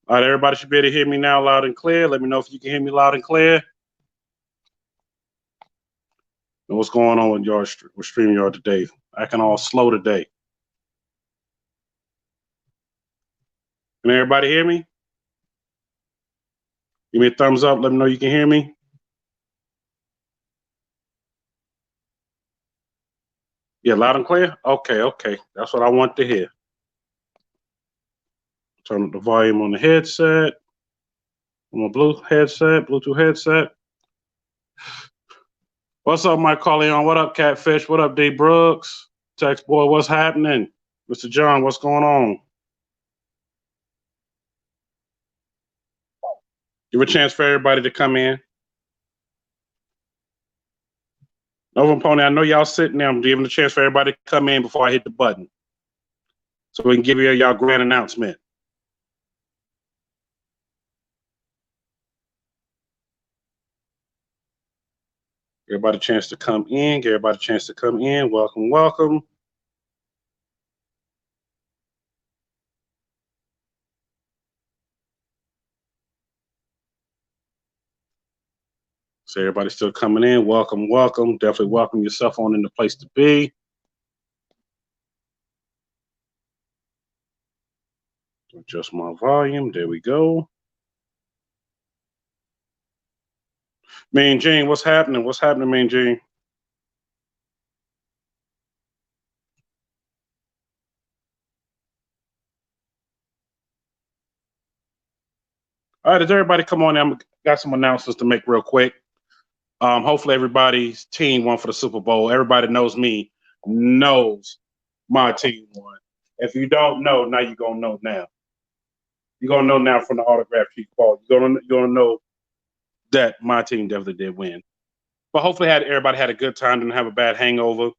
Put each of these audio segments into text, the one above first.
All right, everybody should be able to hear me now loud and clear. Let me know if you can hear me loud and clear. And what's going on with your with StreamYard today? Acting all slow today. Can everybody hear me? Give me a thumbs up. Let me know you can hear me. Yeah, loud and clear? Okay. That's what I want to hear. Turn up the volume on the headset. On my Bluetooth headset. What's up, Mike Corleone? What up, Catfish? What up, D Brooks? Text boy, what's happening? Mr. John, what's going on? Give a chance for everybody to come in. Nova Pony, I know y'all sitting there. I'm giving a chance for everybody to come in before I hit the button, so we can give you y'all grand announcement. Everybody a chance to come in. Give everybody a chance to come in. Welcome, welcome. So everybody's still coming in. Welcome, welcome. Definitely welcome yourself on in the place to be. Adjust my volume. There we go. Mean Gene, what's happening? What's happening, Mean Gene? All right, does everybody come on in? I got some announcements to make real quick. Hopefully everybody's team won for the Super Bowl. Everybody knows me, knows my team won. If you don't know, now you're going to know now. You're going to know now from the autograph sheet call. You're going to know that my team definitely did win. But hopefully everybody had a good time, didn't have a bad hangover.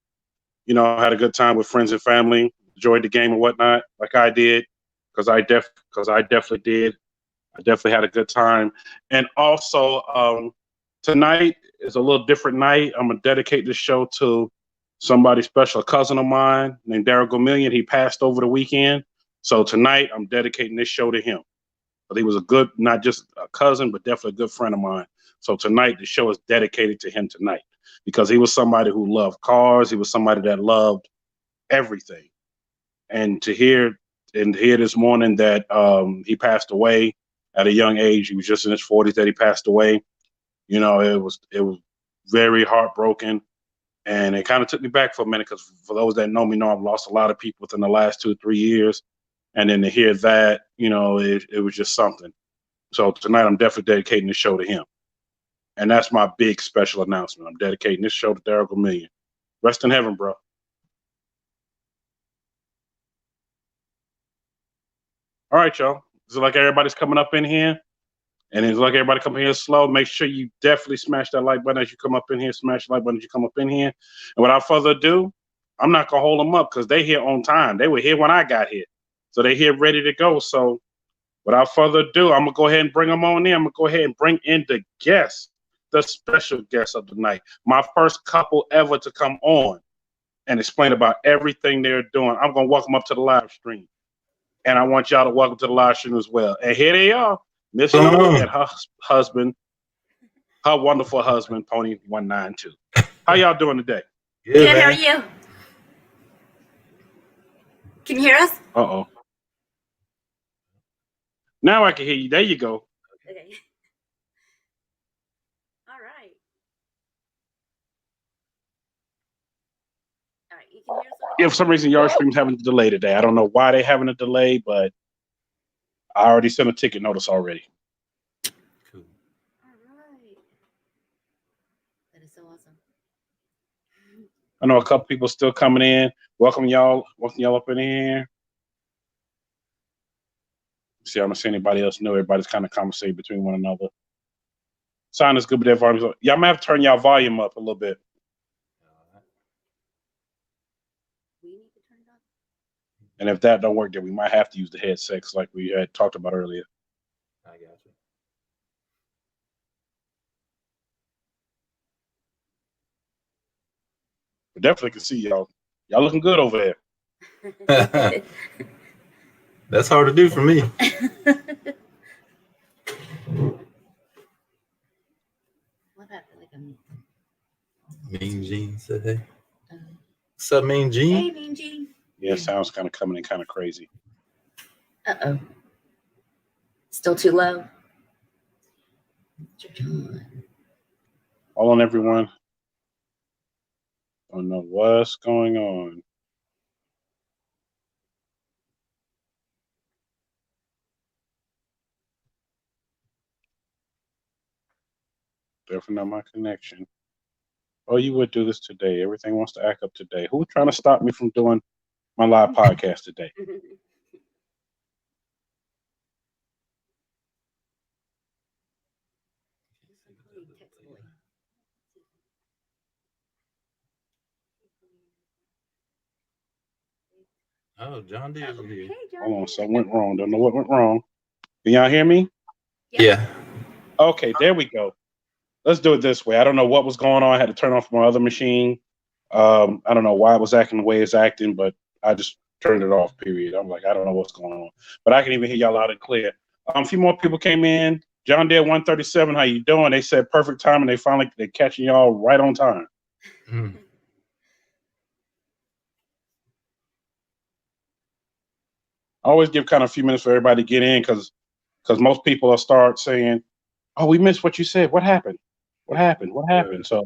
You know, had a good time with friends and family, enjoyed the game and whatnot, like I did, because I definitely did. I definitely had a good time. And also, tonight is a little different night. I'm going to dedicate this show to somebody special, a cousin of mine named Daryl Gomillion. He passed over the weekend. So tonight, I'm dedicating this show to him. But he was a good, not just a cousin, but definitely a good friend of mine. So tonight, the show is dedicated to him tonight because he was somebody who loved cars. He was somebody that loved everything. And to hear this morning that he passed away at a young age, he was just in his 40s that he passed away. You know, it was very heartbroken, and it kind of took me back for a minute because for those that know me know I've lost a lot of people within the last 2 or 3 years, and then to hear that, you know, it was just something. So tonight I'm definitely dedicating this show to him, and that's my big special announcement. I'm dedicating this show to Daryl Gomillion. Rest in heaven, bro. All right, y'all. Is it like everybody's coming up in here? And it's like everybody come in here slow. Make sure you definitely smash that like button as you come up in here. Smash the like button as you come up in here. And without further ado, I'm not going to hold them up because they here on time. They were here when I got here. So they here ready to go. So without further ado, I'm going to go ahead and bring them on in. I'm going to go ahead and bring in the guests, the special guests of the night. My first couple ever to come on and explain about everything they're doing. I'm going to welcome up to the live stream. And I want y'all to welcome to the live stream as well. And here they are. Miss Lou and her husband, her wonderful husband, Pony 192. How y'all doing today? Good, how are you? Can you hear us? Uh-oh. Now I can hear you. There you go. Okay. All right. All right, you can hear us? Yeah, for some reason, your stream's having a delay today. I don't know why they're having a delay, but I already sent a ticket notice already. Cool. All right. That is so awesome. I know a couple people still coming in. Welcome y'all up in here. See, I don't see anybody else new. Everybody's kind of conversating between one another. Sound is good, but their volume. Y'all might have to turn y'all volume up a little bit. We need to turn it up. And if that don't work, then we might have to use the headsets like we had talked about earlier. I got you. We definitely can see y'all. Y'all looking good over there. That's hard to do for me. Mean Gene said, hey. Uh, What's up, Mean Gene? hey, Mean Gene. Yeah, sounds kind of coming in kind of crazy. Uh-oh. Still too low. Mr. John. Hold on, everyone. Don't know what's going on. Definitely not my connection. Oh, you would do this today. Everything wants to act up today. Who's trying to stop me from doing my live podcast today? Oh, John Deere's here. Hey, John. Hold on, something went wrong. Don't know what went wrong. Can y'all hear me? Yeah. Okay, there we go. Let's do it this way. I don't know what was going on. I had to turn off my other machine. I don't know why it was acting the way it's acting, but I just turned it off, period. I'm like, I don't know what's going on. But I can even hear y'all loud and clear. A few more people came in. John Deere 137, how you doing? They said perfect time, and they're catching y'all right on time. Mm. I always give kind of a few minutes for everybody to get in because most people will start saying, oh, we missed what you said. What happened? What happened? What happened? So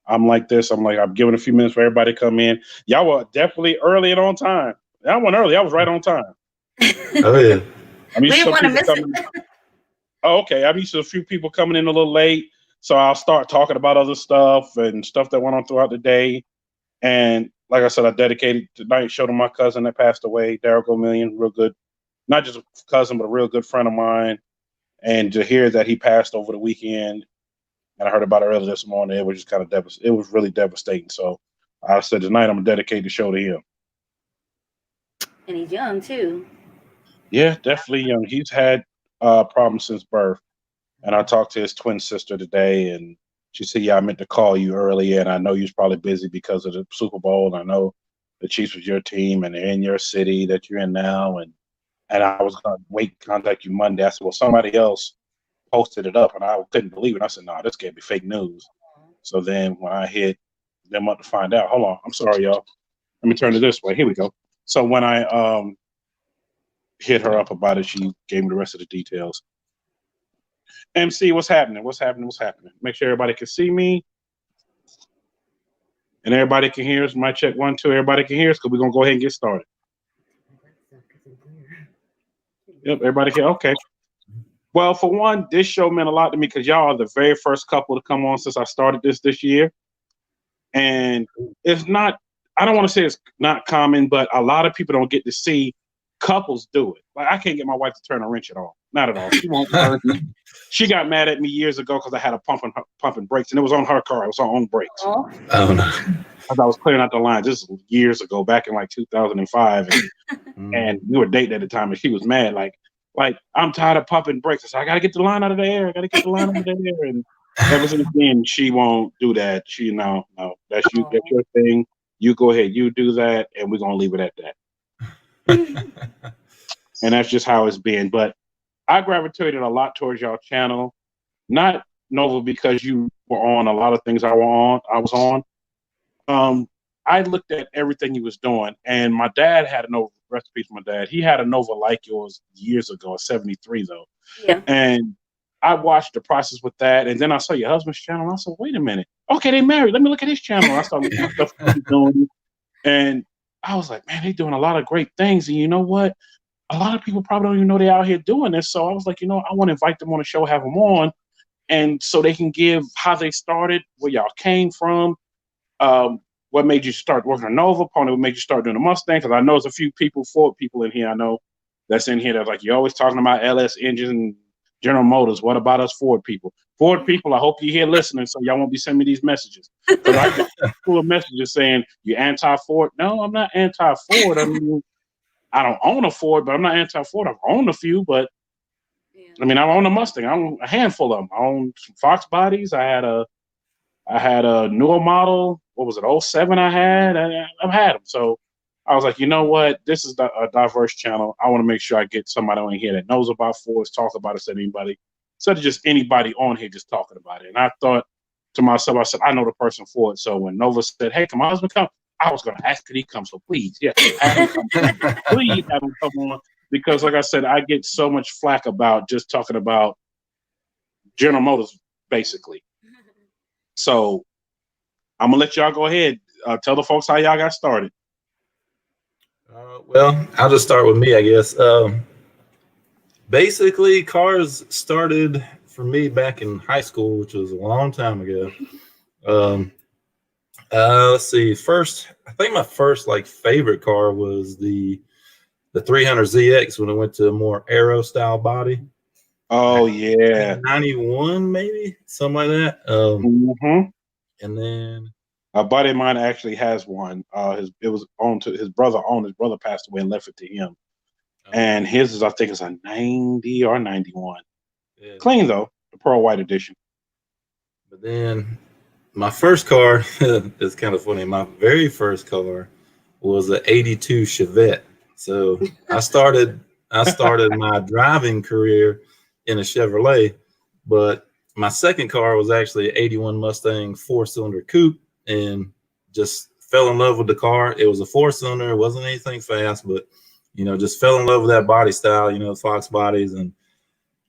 I'm like this. I'm giving a few minutes for everybody to come in. Y'all were definitely early and on time. I went early. I was right on time. Oh, yeah. I'm We used didn't to want to people miss coming. it. Oh, okay. I'm used to a few people coming in a little late. So I'll start talking about other stuff and stuff that went on throughout the day. And like I said, I dedicated tonight's show to my cousin that passed away, Daryl Gomillion, real good, not just a cousin, but a real good friend of mine. And to hear that he passed over the weekend, and I heard about it earlier this morning, it was just kind of it was really devastating. So I said tonight I'm gonna dedicate the show to him. And he's young, too. Yeah, definitely young. He's had problems since birth. And I talked to his twin sister today, and she said, yeah, I meant to call you earlier, and I know you was probably busy because of the Super Bowl, and I know the Chiefs was your team, and they're in your city that you're in now, and I was going to wait to contact you Monday. I said, well, somebody else posted it up, and I couldn't believe it. I said, no, this can't be fake news. So then when I hit them up to find out, hold on, I'm sorry, y'all. Let me turn it this way. Here we go. So when I hit her up about it, she gave me the rest of the details. MC, what's happening? What's happening? What's happening? Make sure everybody can see me and everybody can hear us. Mic check 1, 2. Everybody can hear us because we're gonna go ahead and get started. Yep, everybody can. Okay. Well, for one, this show meant a lot to me because y'all are the very first couple to come on since I started this year, and it's not. I don't want to say it's not common, but a lot of people don't get to see couples do it. Like I can't get my wife to turn a wrench at all. Not at all. She won't turn. She got mad at me years ago because I had a pumping brakes, and it was on her car. It was on her own brakes. Oh, no. As I was clearing out the lines. This was years ago, back in like 2005, and we were dating at the time, and she was mad. Like I'm tired of pumping brakes. I said, I gotta get the line out of the air. I gotta get the line out of the air. And ever since then, she won't do that. She no, that's you. That's your thing. You go ahead. You do that, and we're gonna leave it at that. And that's just how it's been. But I gravitated a lot towards y'all channel, not Nova because you were on a lot of things I was on. I looked at everything he was doing, and my dad had a Nova. Rest in peace, my dad. He had a Nova like yours years ago, a 73 though. yeah. And I watched the process with that, and then I saw your husband's channel. And I said, "Wait a minute, okay, they married. Let me look at his channel." I started looking at stuff he's doing, and I was like, "Man, they're doing a lot of great things." And you know what? A lot of people probably don't even know they're out here doing this. So I was like, I want to invite them on the show, have them on, and so they can give how they started, where y'all came from, what made you start working on Nova, Pony, what made you start doing the Mustang? Because I know there's a few Ford people in here I know that's in here that's like, you're always talking about LS engines and General Motors. What about us Ford people? Ford people, I hope you're here listening so y'all won't be sending me these messages. Because I get full of messages saying, you're anti-Ford. No, I'm not anti-Ford. I mean, I don't own a Ford, but I'm not anti-Ford. I've owned a few, but I mean, I own a Mustang. I own a handful of them. I own some Fox bodies. I had a newer model. What was it? 07 I had. I've had them. So I was like, you know what? This is a diverse channel. I want to make sure I get somebody on here that knows about Fords, talk about it, instead of just anybody on here just talking about it. And I thought to myself, I said, I know the person for it. So when Nova said, hey, can my husband come? I was going to ask, could he come? So please, yeah, have him come. Please have him come on. Because like I said, I get so much flack about just talking about General Motors, basically. So I'm going to let y'all go ahead. Tell the folks how y'all got started. Well, I'll just start with me, I guess. Basically, cars started for me back in high school, which was a long time ago. Let's see. I think my first like favorite car was the 300ZX when it went to a more aero style body. Oh yeah, 91 maybe, something like that. And then a buddy of mine actually has one. It was owned to his brother. His brother passed away and left it to him. And his is, I think, it's a 90 or 91. Yeah. Clean though, the pearl white edition. But then my first car, it's kind of funny. My very first car was an '82 Chevette. So I started my driving career in a Chevrolet, but my second car was actually an '81 Mustang 4-cylinder coupe, and just fell in love with the car. It was a 4-cylinder, it wasn't anything fast, but just fell in love with that body style, Fox bodies, and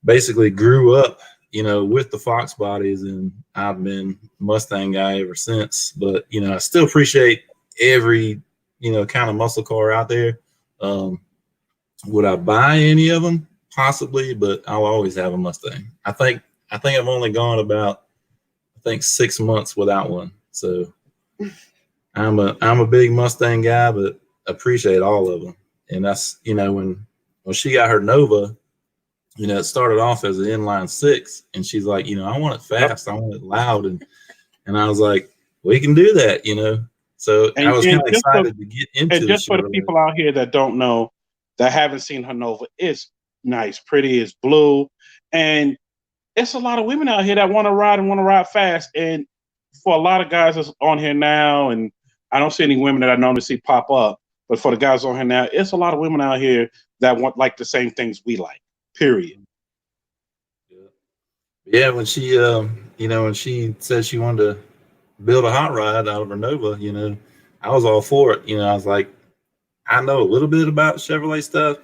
basically grew up, with the Fox bodies, and I've been Mustang guy ever since. But, I still appreciate every, kind of muscle car out there. Would I buy any of them? Possibly, but I'll always have a Mustang. I think I've only gone about, 6 months without one. So I'm a big Mustang guy, but appreciate all of them. And that's, when she got her Nova, it started off as an inline 6, and she's like, I want it fast, I want it loud, and I was like, we can do that, So I was kind of excited to get into it. And just for the people out here that don't know, that haven't seen her Nova, it's nice, pretty, it's blue, and it's a lot of women out here that want to ride fast. And for a lot of guys that's on here now, and I don't see any women that I normally see pop up, but for the guys on here now, it's a lot of women out here that want like the same things we like. Period. Yeah, when she, when she said she wanted to build a hot rod out of her Nova, I was all for it. I was like, I know a little bit about Chevrolet stuff.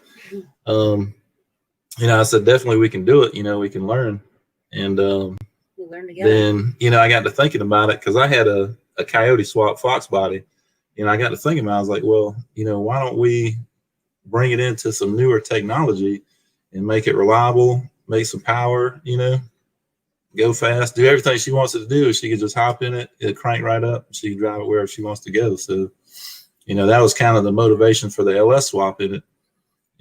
I said definitely we can do it. We can learn, and we learn together. Then I got to thinking about it because I had a Coyote swap Fox body. I got to thinking about it. I was like, well, why don't we bring it into some newer technology and make it reliable, make some power, go fast, do everything she wants it to do. She could just hop in it, it'll crank right up, she can drive it wherever she wants to go. So, that was kind of the motivation for the LS swap in it.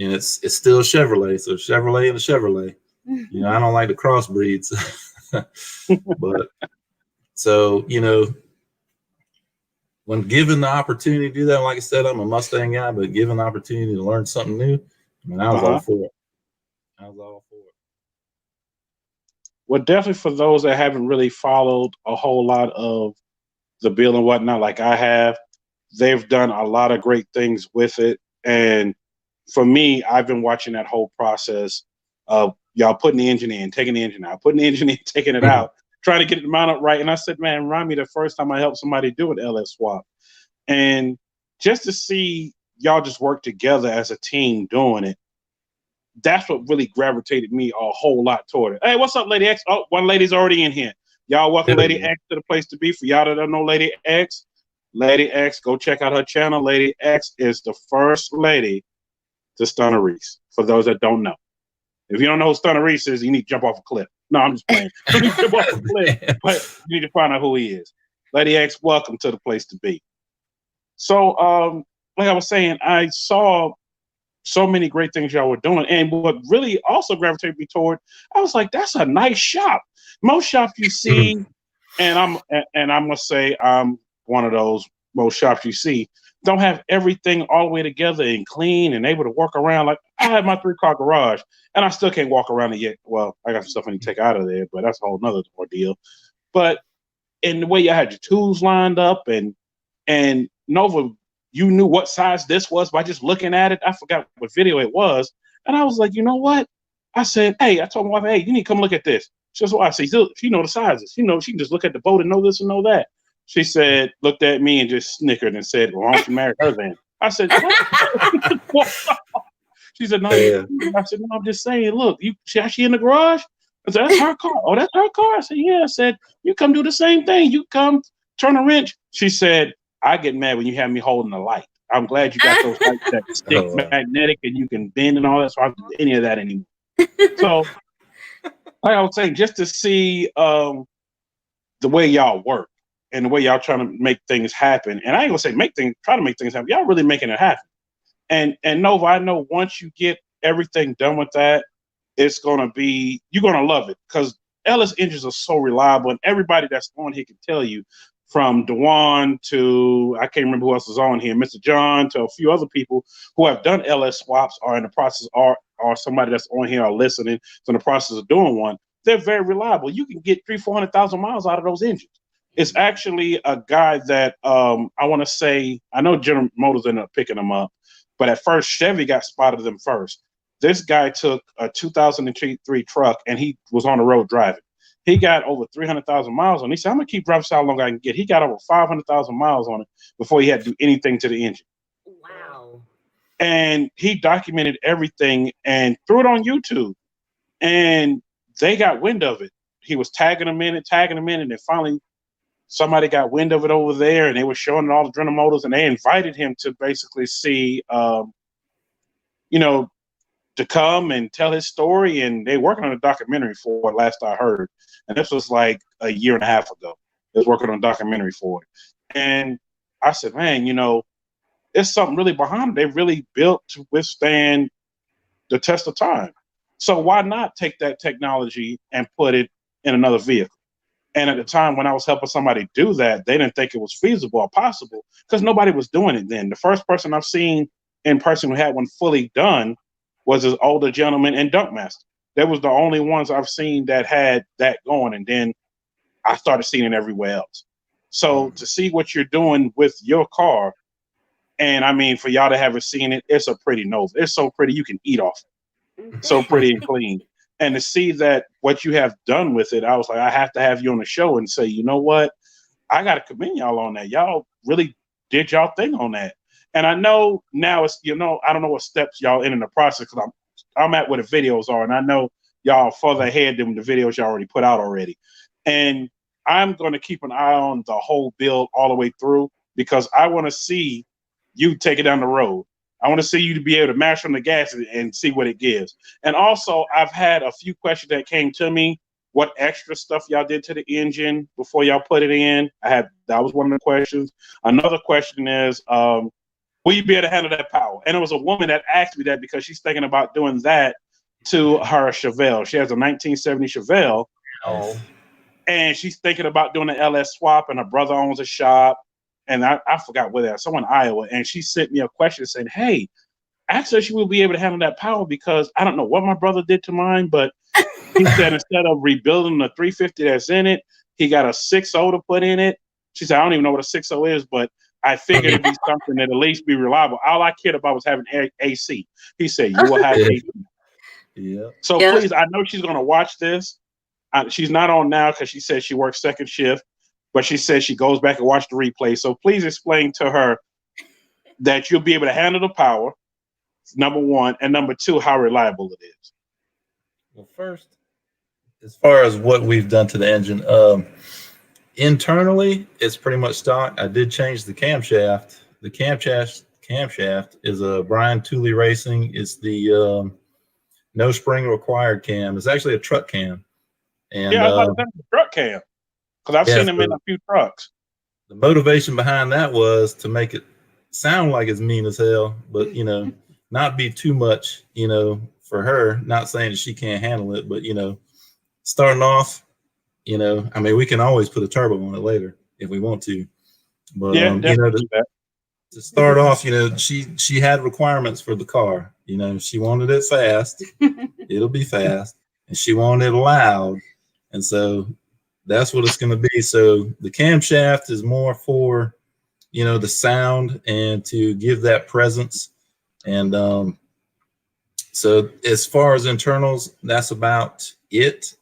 And it's still Chevrolet, so Chevrolet and a Chevrolet. I don't like the crossbreeds. But so, when given the opportunity to do that, like I said, I'm a Mustang guy, but given the opportunity to learn something new, I was all for it. Well, definitely for those that haven't really followed a whole lot of the bill and whatnot, like I have, they've done a lot of great things with it. And for me, I've been watching that whole process of y'all putting the engine in, taking the engine out, putting the engine in, taking it out, trying to get it mounted right. And I said, man, remind me the first time I helped somebody do an LS swap. And just to see y'all just work together as a team doing it, that's what really gravitated me a whole lot toward it. Hey, what's up, Lady X? Oh, one lady's already in here. Y'all welcome Lady X to the place to be. For y'all that don't know Lady X, go check out her channel. Lady X is the first lady to stun a Reese. For those that don't know. If you don't know who Stunner Reese is, you need to jump off a cliff. No, I'm just playing. You need to jump off a cliff, but you need to find out who he is. Lady X, welcome to the place to be. So, like I was saying, I saw so many great things y'all were doing. And what really also gravitated me toward, I was like, that's a nice shop. Most shops you see, and I must say I'm one of those, most shops you see don't have everything all the way together and clean and able to walk around. Like I have my 3-car garage and I still can't walk around it yet. Well, I got some stuff I need to take out of there, but that's a whole nother ordeal. But in the way you had your tools lined up and Nova, you knew what size this was by just looking at it. I forgot what video it was. And I was like, you know what? I said, hey, I told my wife, hey, you need to come look at this. She says, "Why?" I said, "She know the sizes. She can just look at the boat and know this and know that." She said, looked at me and just snickered and said, "Well, why don't you marry her then?" I said, "What?" She said, "No." Yeah. I said, "No, I'm just saying. Look, she in the garage." I said, "That's her car." "Oh, that's her car." I said, "Yeah." I said, "You come do the same thing. You come turn a wrench." She said, "I get mad when you have me holding the light. I'm glad you got those lights that stick Oh, wow. magnetic and you can bend and all that. So I don't do any of that anymore." So, like I was saying, just to see the way y'all work and the way y'all trying to make things happen. And I ain't gonna say try to make things happen. Y'all really making it happen. And Nova, I know once you get everything done with that, it's gonna be, you're gonna love it, because Ellis engines are so reliable, and everybody that's on here can tell you, from Dewan to, I can't remember who else is on here, Mr. John, to a few other people who have done LS swaps, or in the process, or somebody that's on here or listening to the process of doing one. They're very reliable. You can get 300,000-400,000 miles out of those engines. It's actually a guy that I want to say, I know General Motors ended up picking them up, but at first Chevy got spotted them first. This guy took a 2003 truck and he was on the road driving. He got over 300,000 miles on it. He said, "I'm gonna keep driving so how long I can get." He got over 500,000 miles on it before he had to do anything to the engine. Wow. And he documented everything and threw it on YouTube. And they got wind of it. He was tagging them in it, and then finally somebody got wind of it over there, and they were showing it all the General Motors, and they invited him to basically see, to come and tell his story. And they working on a documentary for it, last I heard. And this was like a year and a half ago. They was working on a documentary for it. And I said, man, there's something really behind it. They really built to withstand the test of time. So why not take that technology and put it in another vehicle? And at the time when I was helping somebody do that, they didn't think it was feasible or possible because nobody was doing it then. The first person I've seen in person who had one fully done was this older gentleman in Dunkmaster. That was the only ones I've seen that had that going. And then I started seeing it everywhere else. So to see what you're doing with your car, and I mean, for y'all to haven't seen it, it's a pretty Nova. It's so pretty you can eat off it. So pretty and clean. And to see that what you have done with it, I was like, I have to have you on the show and say, you know what? I got to commend y'all on that. Y'all really did y'all thing on that. And I know now it's, I don't know what steps y'all in the process, because I'm at where the videos are, and I know y'all further ahead than the videos y'all already put out already. And I'm going to keep an eye on the whole build all the way through, because I want to see you take it down the road. I want to see you to be able to mash on the gas and see what it gives. And also, I've had a few questions that came to me. What extra stuff y'all did to the engine before y'all put it in? That was one of the questions. Another question is, will you be able to handle that power? And it was a woman that asked me that because she's thinking about doing that to her Chevelle. She has a 1970 Chevelle. Oh. And she's thinking about doing an LS swap, and her brother owns a shop. And I forgot where that, someone in Iowa. And she sent me a question saying, hey, actually, she will be able to handle that power, because I don't know what my brother did to mine, but he said instead of rebuilding the 350 that's in it, he got a 6.0 to put in it. She said, I don't even know what a 6.0 is, but I figured it'd be something that at least be reliable. All I cared about was having AC. He said, you will have AC. Yeah. So please, I know she's going to watch this. She's not on now because she said she works second shift, but she says she goes back and watch the replay. So please explain to her that you'll be able to handle the power, number one, and number two, how reliable it is. Well, first, as far as what we've done to the engine, internally, it's pretty much stock. I did change the camshaft. The camshaft is a Brian Tooley Racing. It's the no spring required cam. It's actually a truck cam. And yeah, I was about to say the truck cam, because I've seen them in a few trucks. The motivation behind that was to make it sound like it's mean as hell, but not be too much, for her. Not saying that she can't handle it, but starting off, I mean, we can always put a turbo on it later if we want to. But to start off, she had requirements for the car. She wanted it fast. It'll be fast, and she wanted it loud, and so that's what it's going to be. So the camshaft is more for, the sound and to give that presence. And so as far as internals, that's about it.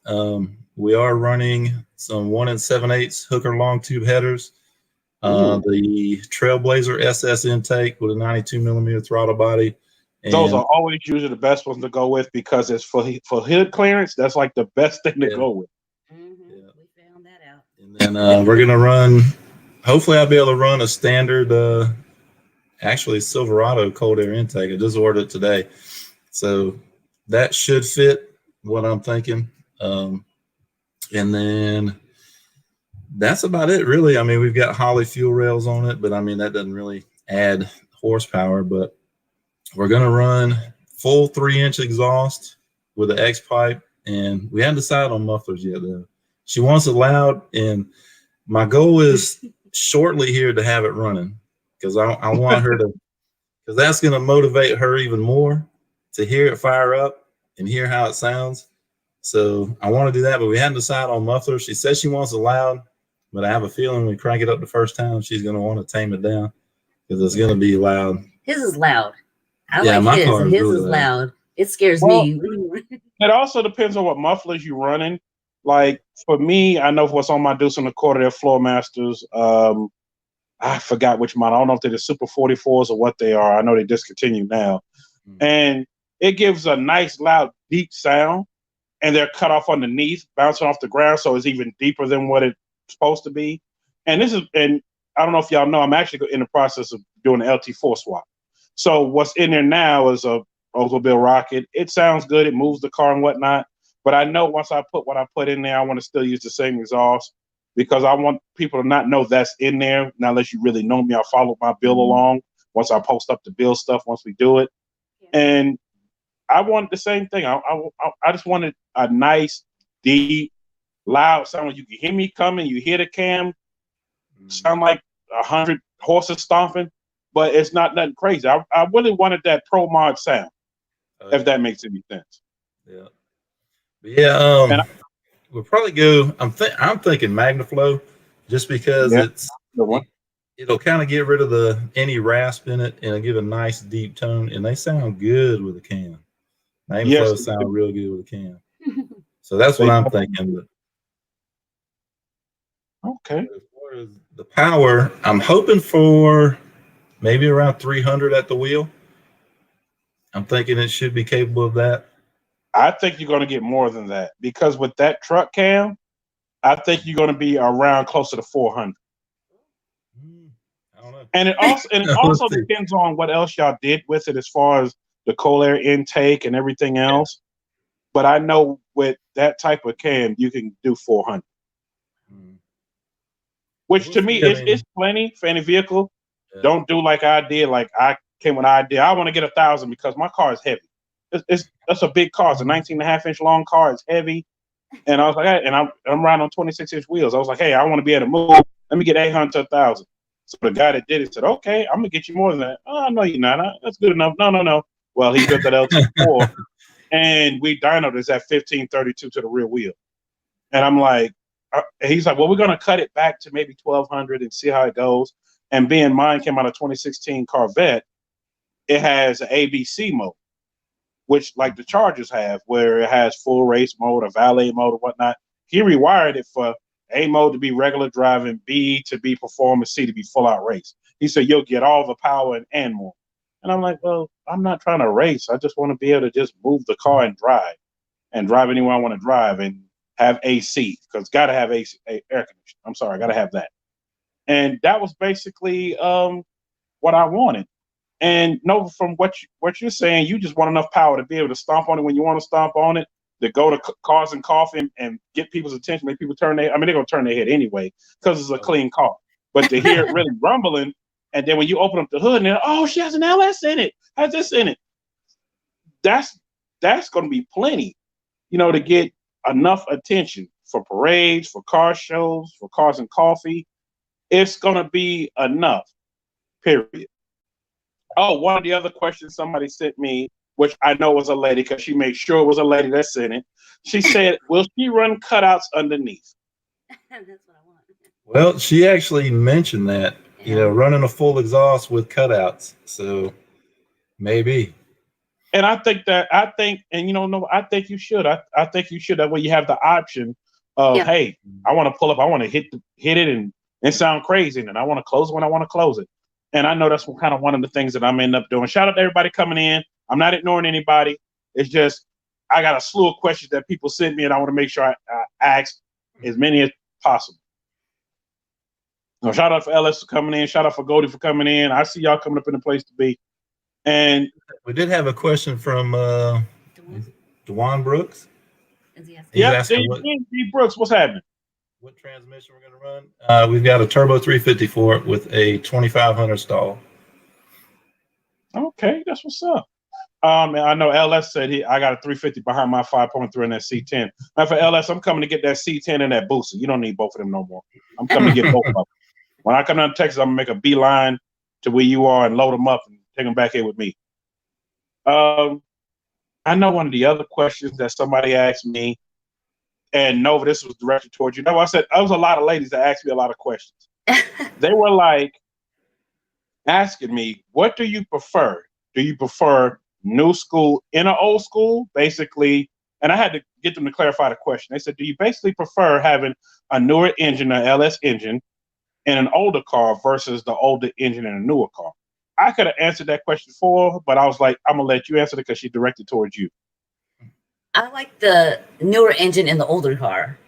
We are running some 1 7/8 hooker long tube headers. The Trailblazer SS intake with a 92 millimeter throttle body. And those are always usually the best ones to go with because it's for hood clearance. That's like the best thing to go with. We found that out. And then we're gonna run. Hopefully, I'll be able to run a standard, actually Silverado cold air intake. I just ordered it today, so that should fit what I'm thinking. And then that's about it, really. I mean, we've got Holley fuel rails on it, but I mean that doesn't really add horsepower. But we're gonna run full 3-inch exhaust with an X pipe, and we haven't decided on mufflers yet, though. She wants it loud, and my goal is shortly here to have it running because I want her to, because that's going to motivate her even more to hear it fire up and hear how it sounds. So I want to do that, but we haven't decided on mufflers. She says she wants it loud, but I have a feeling when we crank it up the first time, she's going to want to tame it down because it's going to be loud. His is loud. I Yeah, my like his. car is His really is loud. loud. It scares me. It also depends on what mufflers you're running. Like for me, I know what's on my Deuce and a Quarter, they're Floor Masters. I forgot which model. I don't know if they're the Super 44s or what they are. I know they discontinued now. And it gives a nice, loud, deep sound. And they're cut off underneath, bouncing off the ground, so it's even deeper than what it's supposed to be. And I don't know if y'all know, I'm actually in the process of doing an LT4 swap. So what's in there now is a Oldsmobile Rocket. It sounds good. It moves the car and whatnot. But I know once I put what I put in there, I want to still use the same exhaust because I want people to not know that's in there. Now, unless you really know me, I'll follow my bill along once I post up the bill stuff once we do it. And I wanted the same thing. I just wanted a nice, deep, loud sound where you can hear me coming. You hear the cam sound like 100 horses stomping, but it's not nothing crazy. I really wanted that pro mod sound, if that makes any sense. Yeah. Yeah, we'll probably go. I'm thinking MagnaFlow, just because it'll kind of get rid of any rasp in it and it'll give a nice deep tone, and they sound good with a cam. MagnaFlow sound real good with a cam, so that's what I'm thinking. Okay. As far as the power, I'm hoping for maybe around 300 at the wheel. I'm thinking it should be capable of that. I think you're going to get more than that because with that truck cam, I think you're going to be around closer to 400. I don't know. And it also depends on what else y'all did with it as far as the cold air intake and everything else. But I know with that type of cam, you can do 400, which to me is plenty for any vehicle. Yeah. Don't do like I did. Like I came with an idea. I want to get 1,000 because my car is heavy. That's a big car. It's a 19.5-inch long car. It's heavy. And I was like, and I'm riding on 26-inch wheels. I was like, hey, I want to be able to move. Let me get 800 to 1,000. So the guy that did it said, okay, I'm gonna get you more than that. Oh, no, you're not. That's good enough. No. Well, he built that LT4, and we dynoed this at 1532 to the rear wheel. And I'm like, he's like, well, we're gonna cut it back to maybe 1,200 and see how it goes. And being mine came out of 2016 Corvette, it has an ABC mode, which like the Chargers have, where it has full race mode, a valet mode, or whatnot. He rewired it for A mode to be regular driving, B to be performance, C to be full out race. He said, you'll get all the power and more. And I'm like, well, I'm not trying to race. I just want to be able to just move the car and drive anywhere I want to drive and have AC, because got to have AC, air conditioning. I'm sorry, got to have that. And that was basically what I wanted. And no, from what you're saying, you just want enough power to be able to stomp on it when you want to stomp on it, to go to Cars and Coffee and get people's attention, make people turn they're going to turn their head anyway because it's a clean car. But to hear it really rumbling, and then when you open up the hood and oh, she has an LS in it, has this in it, that's going to be plenty, to get enough attention for parades, for car shows, for Cars and Coffee. It's going to be enough, period. Oh, one of the other questions somebody sent me, which I know was a lady because she made sure it was a lady that sent it. She said, will she run cutouts underneath? That's what I want. Well, she actually mentioned that, running a full exhaust with cutouts. So maybe. And I think you should. I think you should. That way you have the option of, Yeah. hey, I want to pull up, I want to hit it and sound crazy, and I want to close it when I want to close it. And I know that's kind of one of the things that I'm ending up doing. Shout out to everybody coming in. I'm not ignoring anybody. It's just I got a slew of questions that people send me, and I want to make sure I ask as many as possible. So shout out for Ellis for coming in. Shout out for Goldie for coming in. I see y'all coming up in the place to be. And we did have a question from Dewan Brooks. yeah, asking D. Brooks, what's happening? What transmission we're going to run? We've got a turbo 354 with a 2500 stall. Okay, that's what's up. And I know LS said I got a 350 behind my 5.3 in that C10. Now for LS, I'm coming to get that C10 and that booster. You don't need both of them no more. I'm coming to get both of them. When I come down to Texas, I'm gonna make a beeline to where you are and load them up and take them back here with me. I know one of the other questions that somebody asked me, and Nova, this was directed towards you. No, I said there was a lot of ladies that asked me a lot of questions. They were like asking me, what do you prefer? Do you prefer new school in an old school, basically? And I had to get them to clarify the question. They said, do you basically prefer having a newer engine, an LS engine, in an older car versus the older engine in a newer car? I could have answered that question for her, but I was like, I'm gonna let you answer it because she directed towards you. I like the newer engine in the older car.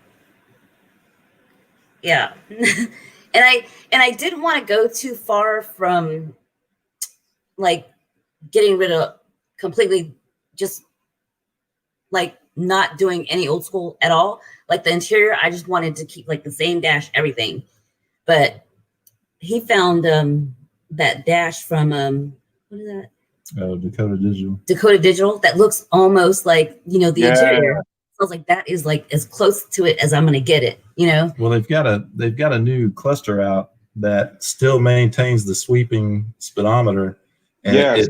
Yeah. and I didn't want to go too far from like getting rid of completely, just like not doing any old school at all. Like the interior, I just wanted to keep like the same dash, everything. But he found that dash from what is that? Dakota Digital. Dakota Digital that looks almost like, the interior. So I was like, that is like as close to it as I'm gonna get it, Well, they've got a new cluster out that still maintains the sweeping speedometer. And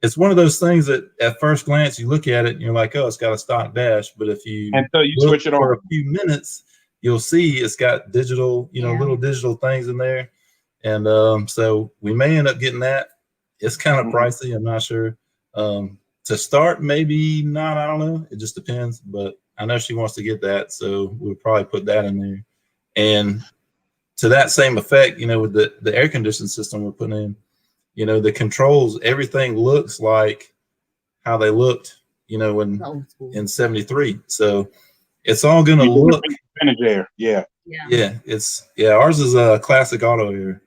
it's one of those things that at first glance you look at it and you're like, oh, it's got a stock dash. But if you until you look switch it for on a few minutes, you'll see it's got digital, little digital things in there. And so we may end up getting that. It's kind of pricey. I'm not sure. To start, maybe not. I don't know. It just depends. But I know she wants to get that, so we'll probably put that in there. And to that same effect, with the air conditioning system we're putting in, the controls, everything looks like how they looked, in 73. So it's all going to look vintage air. Yeah. Ours is a classic auto air.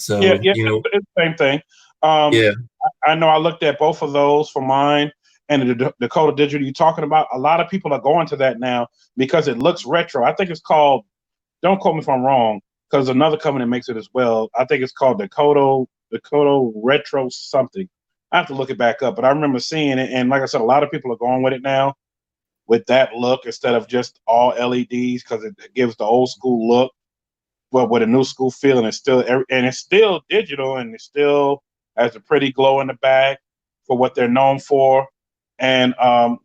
So it's the same thing. I know I looked at both of those for mine and the Dakota Digital you're talking about. A lot of people are going to that now because it looks retro. I think it's called, don't quote me if I'm wrong, because another company makes it as well. I think it's called Dakota Retro something. I have to look it back up, but I remember seeing it. And like I said, a lot of people are going with it now with that look instead of just all LEDs because it gives the old school look, but with a new school feel. And it's still digital and it still has a pretty glow in the back for what they're known for. And hello,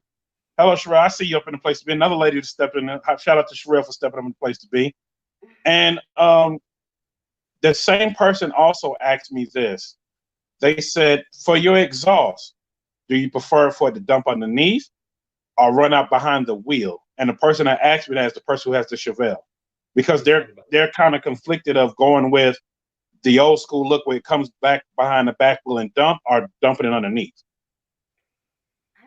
Sherelle. I see you up in the place to be. Another lady to step in. Shout out to Sherelle for stepping up in the place to be. And the same person also asked me this. They said, for your exhaust, do you prefer for it to dump underneath or run out behind the wheel? And the person that asked me that is the person who has the Chevelle, because they're kind of conflicted of going with the old school look where it comes back behind the back wheel and dump, or dumping it underneath. I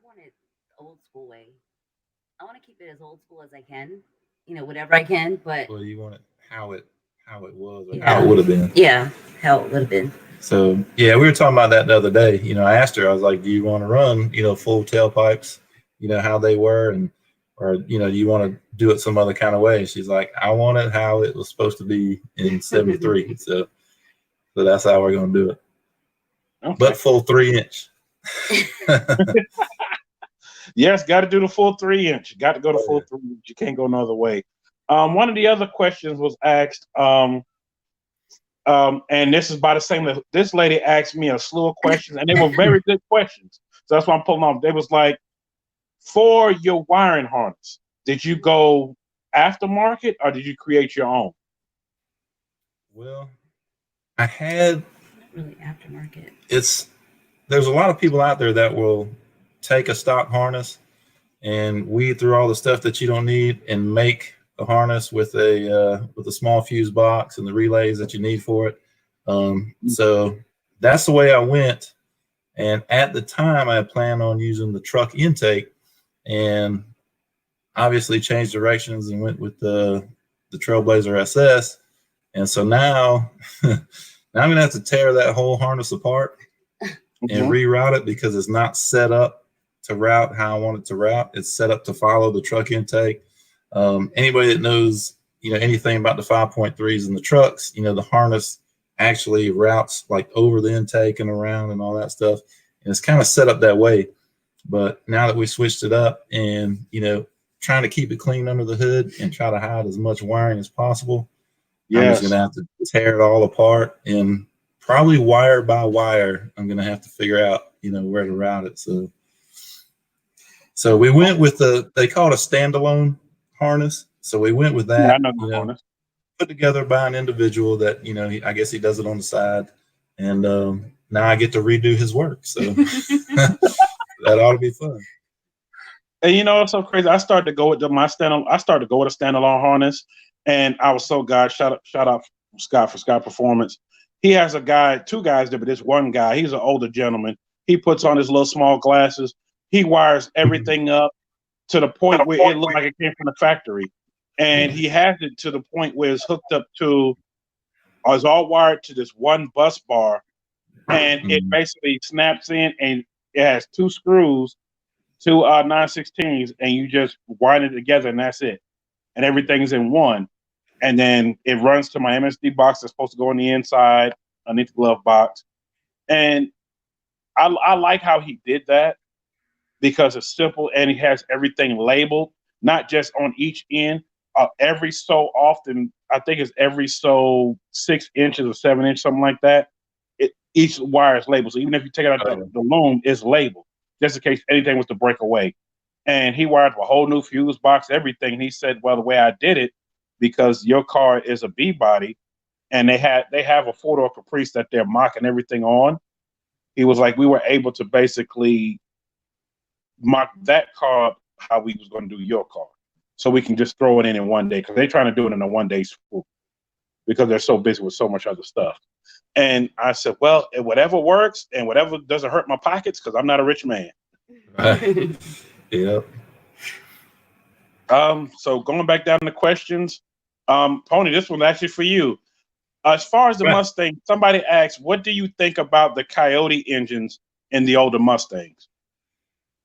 want it the old school way. I want to keep it as old school as I can, whatever I can. But well, you want it how it was, or Yeah. how it would have been. Yeah, how it would have been. So we were talking about that the other day. I asked her, I was like, do you want to run, full tailpipes, how they were, or do you want to do it some other kind of way? She's like, I want it how it was supposed to be in 73. So that's how we're going to do it. Okay. But full 3-inch. Yes, got to do the full 3-inch. Got to go to full 3-inch. You can't go no other way. One of the other questions was asked, and this is by the same. This lady asked me a slew of questions, and they were very good questions. So that's why I'm pulling off. They was like, for your wiring harness, did you go aftermarket or did you create your own? Well, I had. Not really aftermarket. There's a lot of people out there that will take a stock harness and weed through all the stuff that you don't need and make a harness with a small fuse box and the relays that you need for it. So that's the way I went. And at the time, I had planned on using the truck intake, and obviously changed directions and went with the Trailblazer SS. And so now, now I'm gonna have to tear that whole harness apart and reroute it, because it's not set up to route how I want it to route. It's set up to follow the truck intake. Anybody that knows, anything about the 5.3s and the trucks, the harness actually routes like over the intake and around and all that stuff. And it's kind of set up that way. But now that we switched it up and, trying to keep it clean under the hood and try to hide as much wiring as possible, I'm just going to have to tear it all apart, and probably wire by wire, I'm going to have to figure out, where to route it. So we went with they call it a standalone harness. So we went with that. Yeah, I know the harness. Put together by an individual that, I guess he does it on the side. And now I get to redo his work. So that ought to be fun. And it's so crazy. I started to go with a standalone harness, and I was so glad. Shout out Scott for Scott Performance. He has two guys there, but this one guy, he's an older gentleman. He puts on his little small glasses. He wires everything up to the point where it looked like it came from the factory. And he has it to the point where it's hooked up to, it's all wired to this one bus bar. And it basically snaps in, and it has two screws, two 916s, and you just wind it together, and that's it. And everything's in one. And then it runs to my MSD box that's supposed to go on the inside, underneath the glove box. And I like how he did that, because it's simple and he has everything labeled, not just on each end. Every so often, I think it's every so 6 inches or 7 inches, something like that. Each wire is labeled. So even if you take it out the loom, it's labeled, just in case anything was to break away. And he wired a whole new fuse box, everything. And he said, well, the way I did it, because your car is a B body, and they have a 4-door Caprice that they're mocking everything on. He was like, we were able to basically mock that car up how we was going to do your car. So we can just throw it in one day, because they're trying to do it in a one-day swoop because they're so busy with so much other stuff. And I said, well, whatever works and whatever doesn't hurt my pockets, because I'm not a rich man. Right. Yep. So going back down to questions, Pony, this one's actually for you. As far as the Mustang, somebody asked, what do you think about the Coyote engines in the older Mustangs?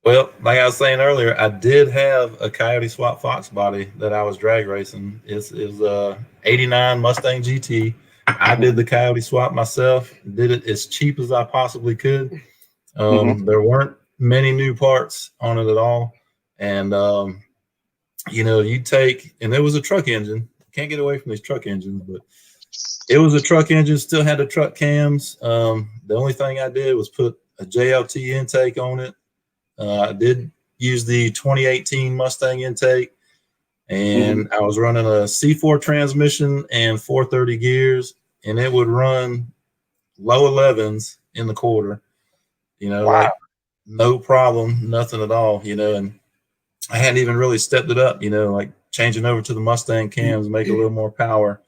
Well, like I was saying earlier, I did have a Coyote swap Fox body that I was drag racing. It was a '89 Mustang GT. I did the Coyote swap myself, did it as cheap as I possibly could. There weren't many new parts on it at all. And, you take, and it was a truck engine. Can't get away from these truck engines, but it was a truck engine, still had the truck cams. The only thing I did was put a JLT intake on it. I did use the 2018 Mustang intake, and I was running a C4 transmission and 430 gears, and it would run low 11s in the quarter, like no problem, nothing at all, and I hadn't even really stepped it up, like changing over to the Mustang cams, make a little more power.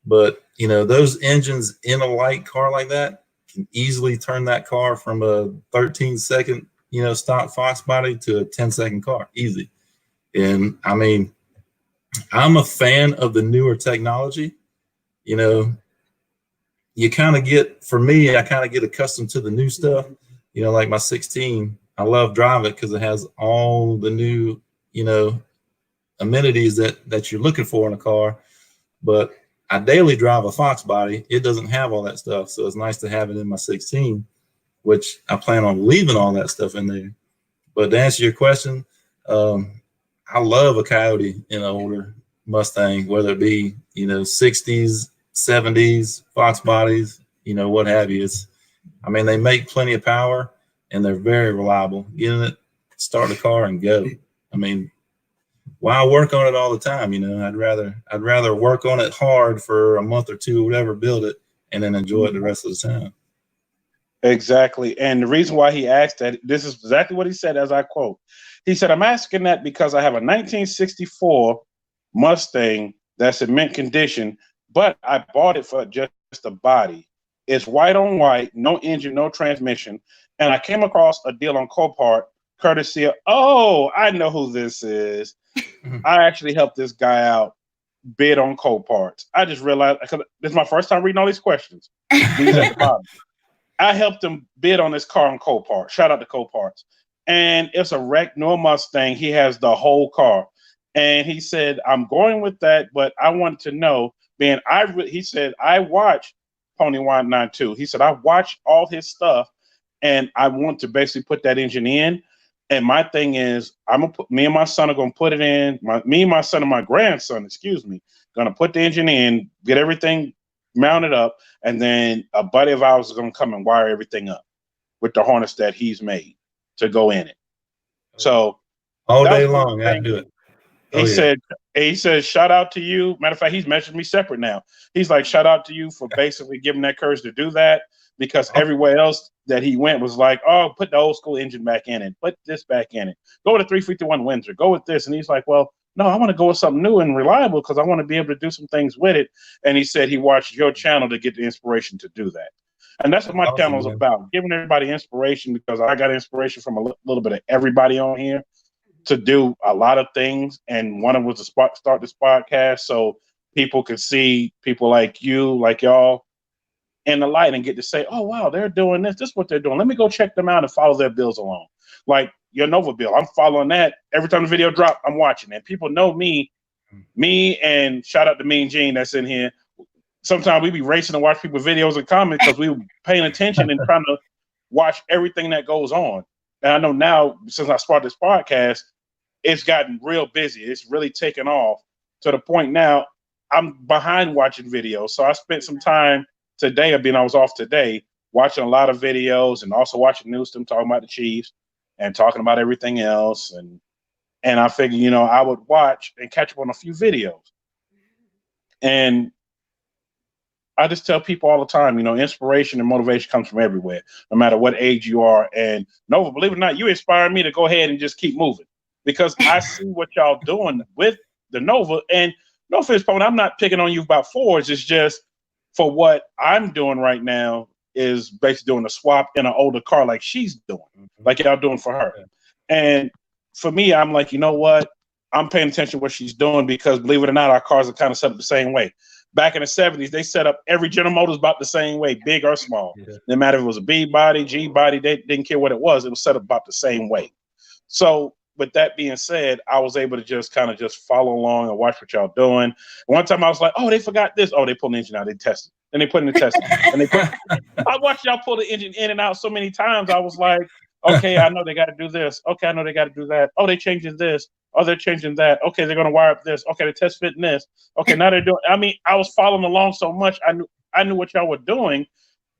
But, those engines in a light car like that can easily turn that car from a 13-second stock Fox body to a 10-second car, easy. And I mean, I'm a fan of the newer technology. You kind of get, for me, I kind of get accustomed to the new stuff. Like my 16, I love driving it because it has all the new, amenities that you're looking for in a car. But I daily drive a Fox body. It doesn't have all that stuff. So it's nice to have it in my 16, which I plan on leaving all that stuff in there. But to answer your question, I love a Coyote in an older Mustang, whether it be, 60s, 70s, Fox bodies, what have you. They make plenty of power and they're very reliable. Get in it, start the car and go. Why work on it all the time? I'd rather work on it hard for a month or two, whatever, build it, and then enjoy it the rest of the time. Exactly. And the reason why he asked that, this is exactly what he said, as I quote. He said, I'm asking that because I have a 1964 Mustang that's in mint condition, but I bought it for just the body. It's white on white, no engine, no transmission. And I came across a deal on Copart, courtesy of, oh, I know who this is. I actually helped this guy out bid on Coparts. I just realized, because this is my first time reading all these questions. These at the bottom. I helped him bid on this car on Copart. Shout out to Coparts. And it's a wrecked new Mustang. He has the whole car. And he said, I'm going with that, but I want to know, man, he said, I watched Pony 192. He said, I watched all his stuff and I want to basically put that engine in. And my thing is, me and my son are going to put it in. Me and my son and my grandson, going to put the engine in, get everything mounted up. And then a buddy of ours is going to come and wire everything up with the harness that he's made to go in it. So all day long, I do it. He said, shout out to you. Matter of fact, he's messaged me separate now. He's like, shout out to you for basically giving that courage to do that, because everywhere else that he went was like, oh, put the old school engine back in it, put this back in it, go with a 351 Windsor, go with this. And he's like, well, no, I want to go with something new and reliable because I want to be able to do some things with it. And he said he watched your channel to get the inspiration to do that. And that's what my channel is about, giving everybody inspiration, because I got inspiration from a little bit of everybody on here to do a lot of things. And one of them was to start this podcast so people could see people like you, like y'all, in the light and get to say, oh, wow, they're doing this. This is what they're doing. Let me go check them out and follow their bills along. Like your Nova bill, I'm following that. Every time the video drop, I'm watching it. People know me, and shout out to Mean Gene that's in here. Sometimes we be racing to watch people's videos and comments because we were paying attention and trying to watch everything that goes on. And I know now, since I started this podcast, it's gotten real busy. It's really taken off to the point now I'm behind watching videos. So I spent some time today, I was off today, watching a lot of videos and also watching Newsome talking about the Chiefs and talking about everything else. And I figured, I would watch and catch up on a few videos. And I just tell people all the time, inspiration and motivation comes from everywhere, no matter what age you are. And Nova, believe it or not, you inspire me to go ahead and just keep moving, because I see what y'all doing with the Nova. And no offense, Pony, I'm not picking on you about Fords. It's just for what I'm doing right now is basically doing a swap in an older car like she's doing, like y'all doing for her. And for me, I'm like, you know what? I'm paying attention to what she's doing because, believe it or not, our cars are kind of set up the same way. Back in the 70s, they set up every General Motors about the same way, big or small. Yeah. No matter if it was a B body, G body, they didn't care what it was set up about the same way. So with that being said, I was able to just kind of just follow along and watch what y'all doing. One time I was like, oh, they forgot this. Oh, they pulled the engine out. They tested. Then they put in the test. And I watched y'all pull the engine in and out so many times. I was like, okay, I know they got to do this. Okay, I know they got to do that. Oh, they changing this. Oh, they're changing that. Okay, they're going to wire up this. Okay, the test fitting this. Okay, now they're doing. I was following along so much. I knew what y'all were doing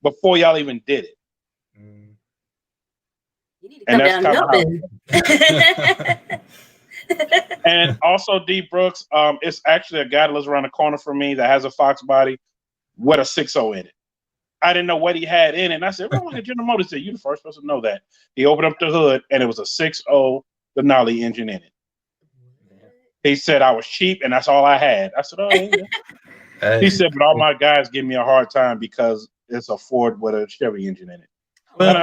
before y'all even did it. You need to come down and help. And also, D Brooks, it's actually a guy that lives around the corner from me that has a Fox body with a 6.0 in it. I didn't know what he had in it. And I said, well, like General Motors said, you the first person to know that. He opened up the hood and it was a 6.0 Denali engine in it. He said I was cheap and that's all I had. I said, oh, yeah. Hey. He said, but all my guys give me a hard time because it's a Ford with a Chevy engine in it. Well, and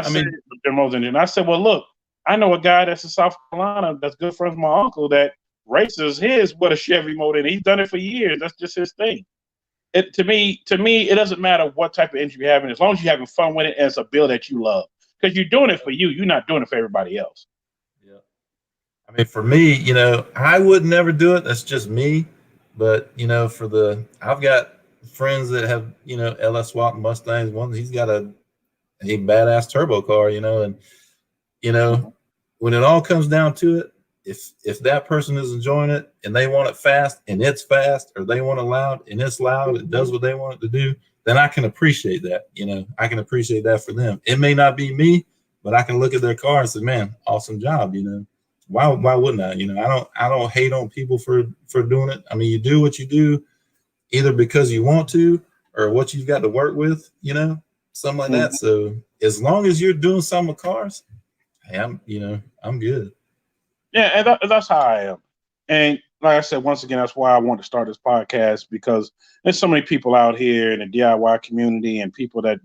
I said, well, look, I know a guy that's in South Carolina that's good friends with my uncle that races his with a Chevy motor, and he's done it for years. That's just his thing. To me, it doesn't matter what type of engine you're having, as long as you're having fun with it and it's a build that you love. Because you're doing it for you. You're not doing it for everybody else. Yeah. I mean, for me, I would never do it. That's just me. But, I've got friends that have, LS Swap Mustangs. One, he's got a badass turbo car, and, when it all comes down to it, if that person is enjoying it and they want it fast and it's fast, or they want it loud and it's loud, it does what they want it to do, then I can appreciate that. I can appreciate that for them. It may not be me, but I can look at their car and say, man, awesome job. Why wouldn't I? I don't hate on people for doing it. I mean, you do what you do either because you want to or what you've got to work with, something like that. So as long as you're doing something with cars, hey, I'm good. Yeah, and that's how I am. And like I said, once again, that's why I want to start this podcast, because there's so many people out here in the DIY community and people that,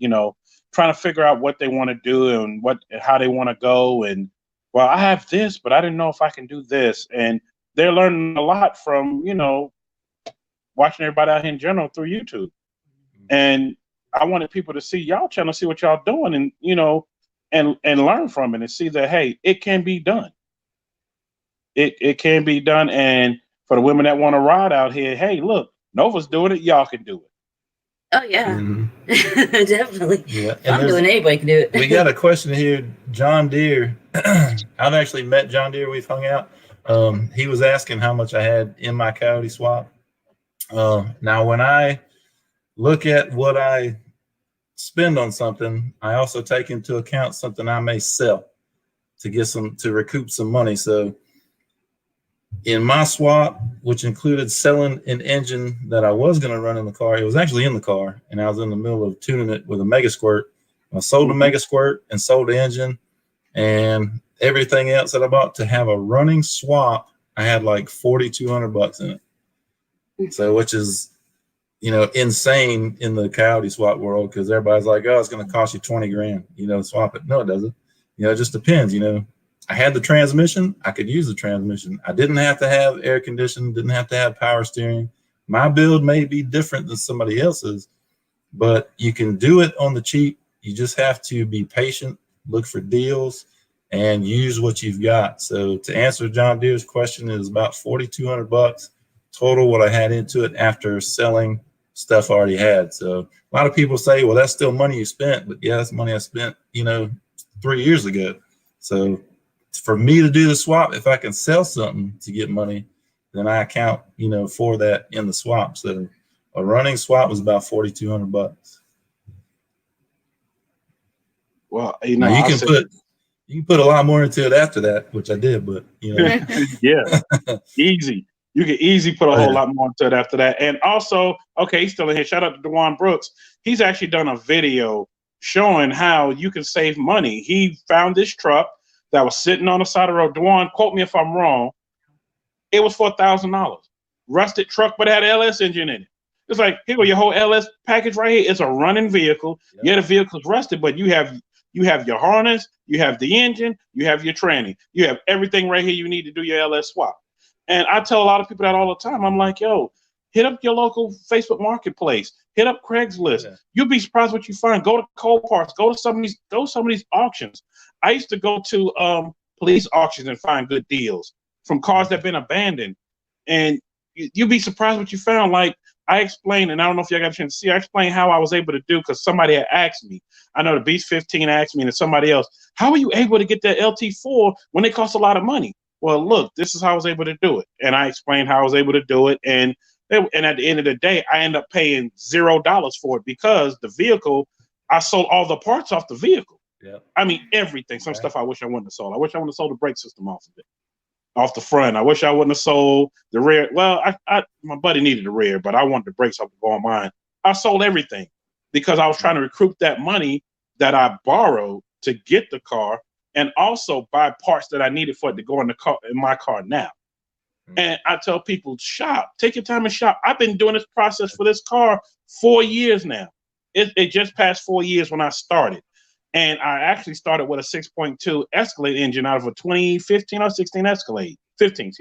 trying to figure out what they want to do and how they want to go. And well, I have this, but I didn't know if I can do this. And they're learning a lot from, watching everybody out here in general through YouTube. And I wanted people to see y'all channel, see what y'all doing, and and learn from it and see that, hey, it can be done. It can be done. And for the women that want to ride out here, hey, look, Nova's doing it. Y'all can do it. Oh yeah, definitely. Yeah, if I'm doing it, anybody can do it. We got a question here, John Deere. I've actually met John Deere. We've hung out. He was asking how much I had in my Coyote swap. Now, when I look at what I spend on something, I also take into account something I may sell to recoup some money. So in my swap, which included selling an engine that I was going to run in the car, it was actually in the car, and I was in the middle of tuning it with a Mega Squirt. I sold the Mega Squirt and sold the engine and everything else that I bought to have a running swap. I had like $4,200 in it. So, which is, insane in the Coyote swap world, because everybody's like, oh, it's going to cost you 20 grand, swap it. No, it doesn't. It just depends. I had the transmission. I could use the transmission. I didn't have to have air conditioning, didn't have to have power steering. My build may be different than somebody else's, but you can do it on the cheap. You just have to be patient, look for deals, and use what you've got. So to answer John Deere's question, is about $4,200 total what I had into it after selling stuff I already had. So a lot of people say, well, that's still money you spent, but yeah, that's money I spent, 3 years ago. So for me to do the swap, if I can sell something to get money, then I account, for that in the swap. So a running swap was about $4,200. Well, you can put a lot more into it after that, which I did, but yeah, easy. You can easily put a whole lot more into it after that. And also, okay, he's still in here. Shout out to Dewan Brooks. He's actually done a video showing how you can save money. He found this truck that was sitting on the side of the road. Dewan, quote me if I'm wrong. It was $4,000. Rusted truck, but it had an LS engine in it. It's like, here go your whole LS package right here. It's a running vehicle. Yep. Yeah, the vehicle's rusted, but you have your harness, you have the engine, you have your tranny. You have everything right here you need to do your LS swap. And I tell a lot of people that all the time. I'm like, yo, hit up your local Facebook Marketplace, hit up Craigslist. Yeah. You'll be surprised what you find. Go to Cold Parts, go to some of these auctions. I used to go to police auctions and find good deals from cars that have been abandoned. And you'll be surprised what you found. Like I explained, and I don't know if y'all got a chance to see, I explained how I was able to do, because somebody had asked me. I know the Beast 15 asked me, and somebody else, how are you able to get that LT4 when it costs a lot of money? Well, look, this is how I was able to do it. And I explained how I was able to do it. And at the end of the day, I ended up paying $0 for it, because the vehicle, I sold all the parts off the vehicle. Yeah. I mean, everything. Some stuff I wish I wouldn't have sold. I wish I wouldn't have sold the brake system off of it, off the front. I wish I wouldn't have sold the rear. Well, my buddy needed the rear, but I wanted the brakes off to go on mine. I sold everything because I was trying to recoup that money that I borrowed to get the car, and also buy parts that I needed for it to go in my car now. Mm-hmm. And I tell people, shop, take your time and shop. I've been doing this process for this car 4 years now. It just passed 4 years when I started. And I actually started with a 6.2 Escalade engine out of a 2015 or 16 Escalade. 15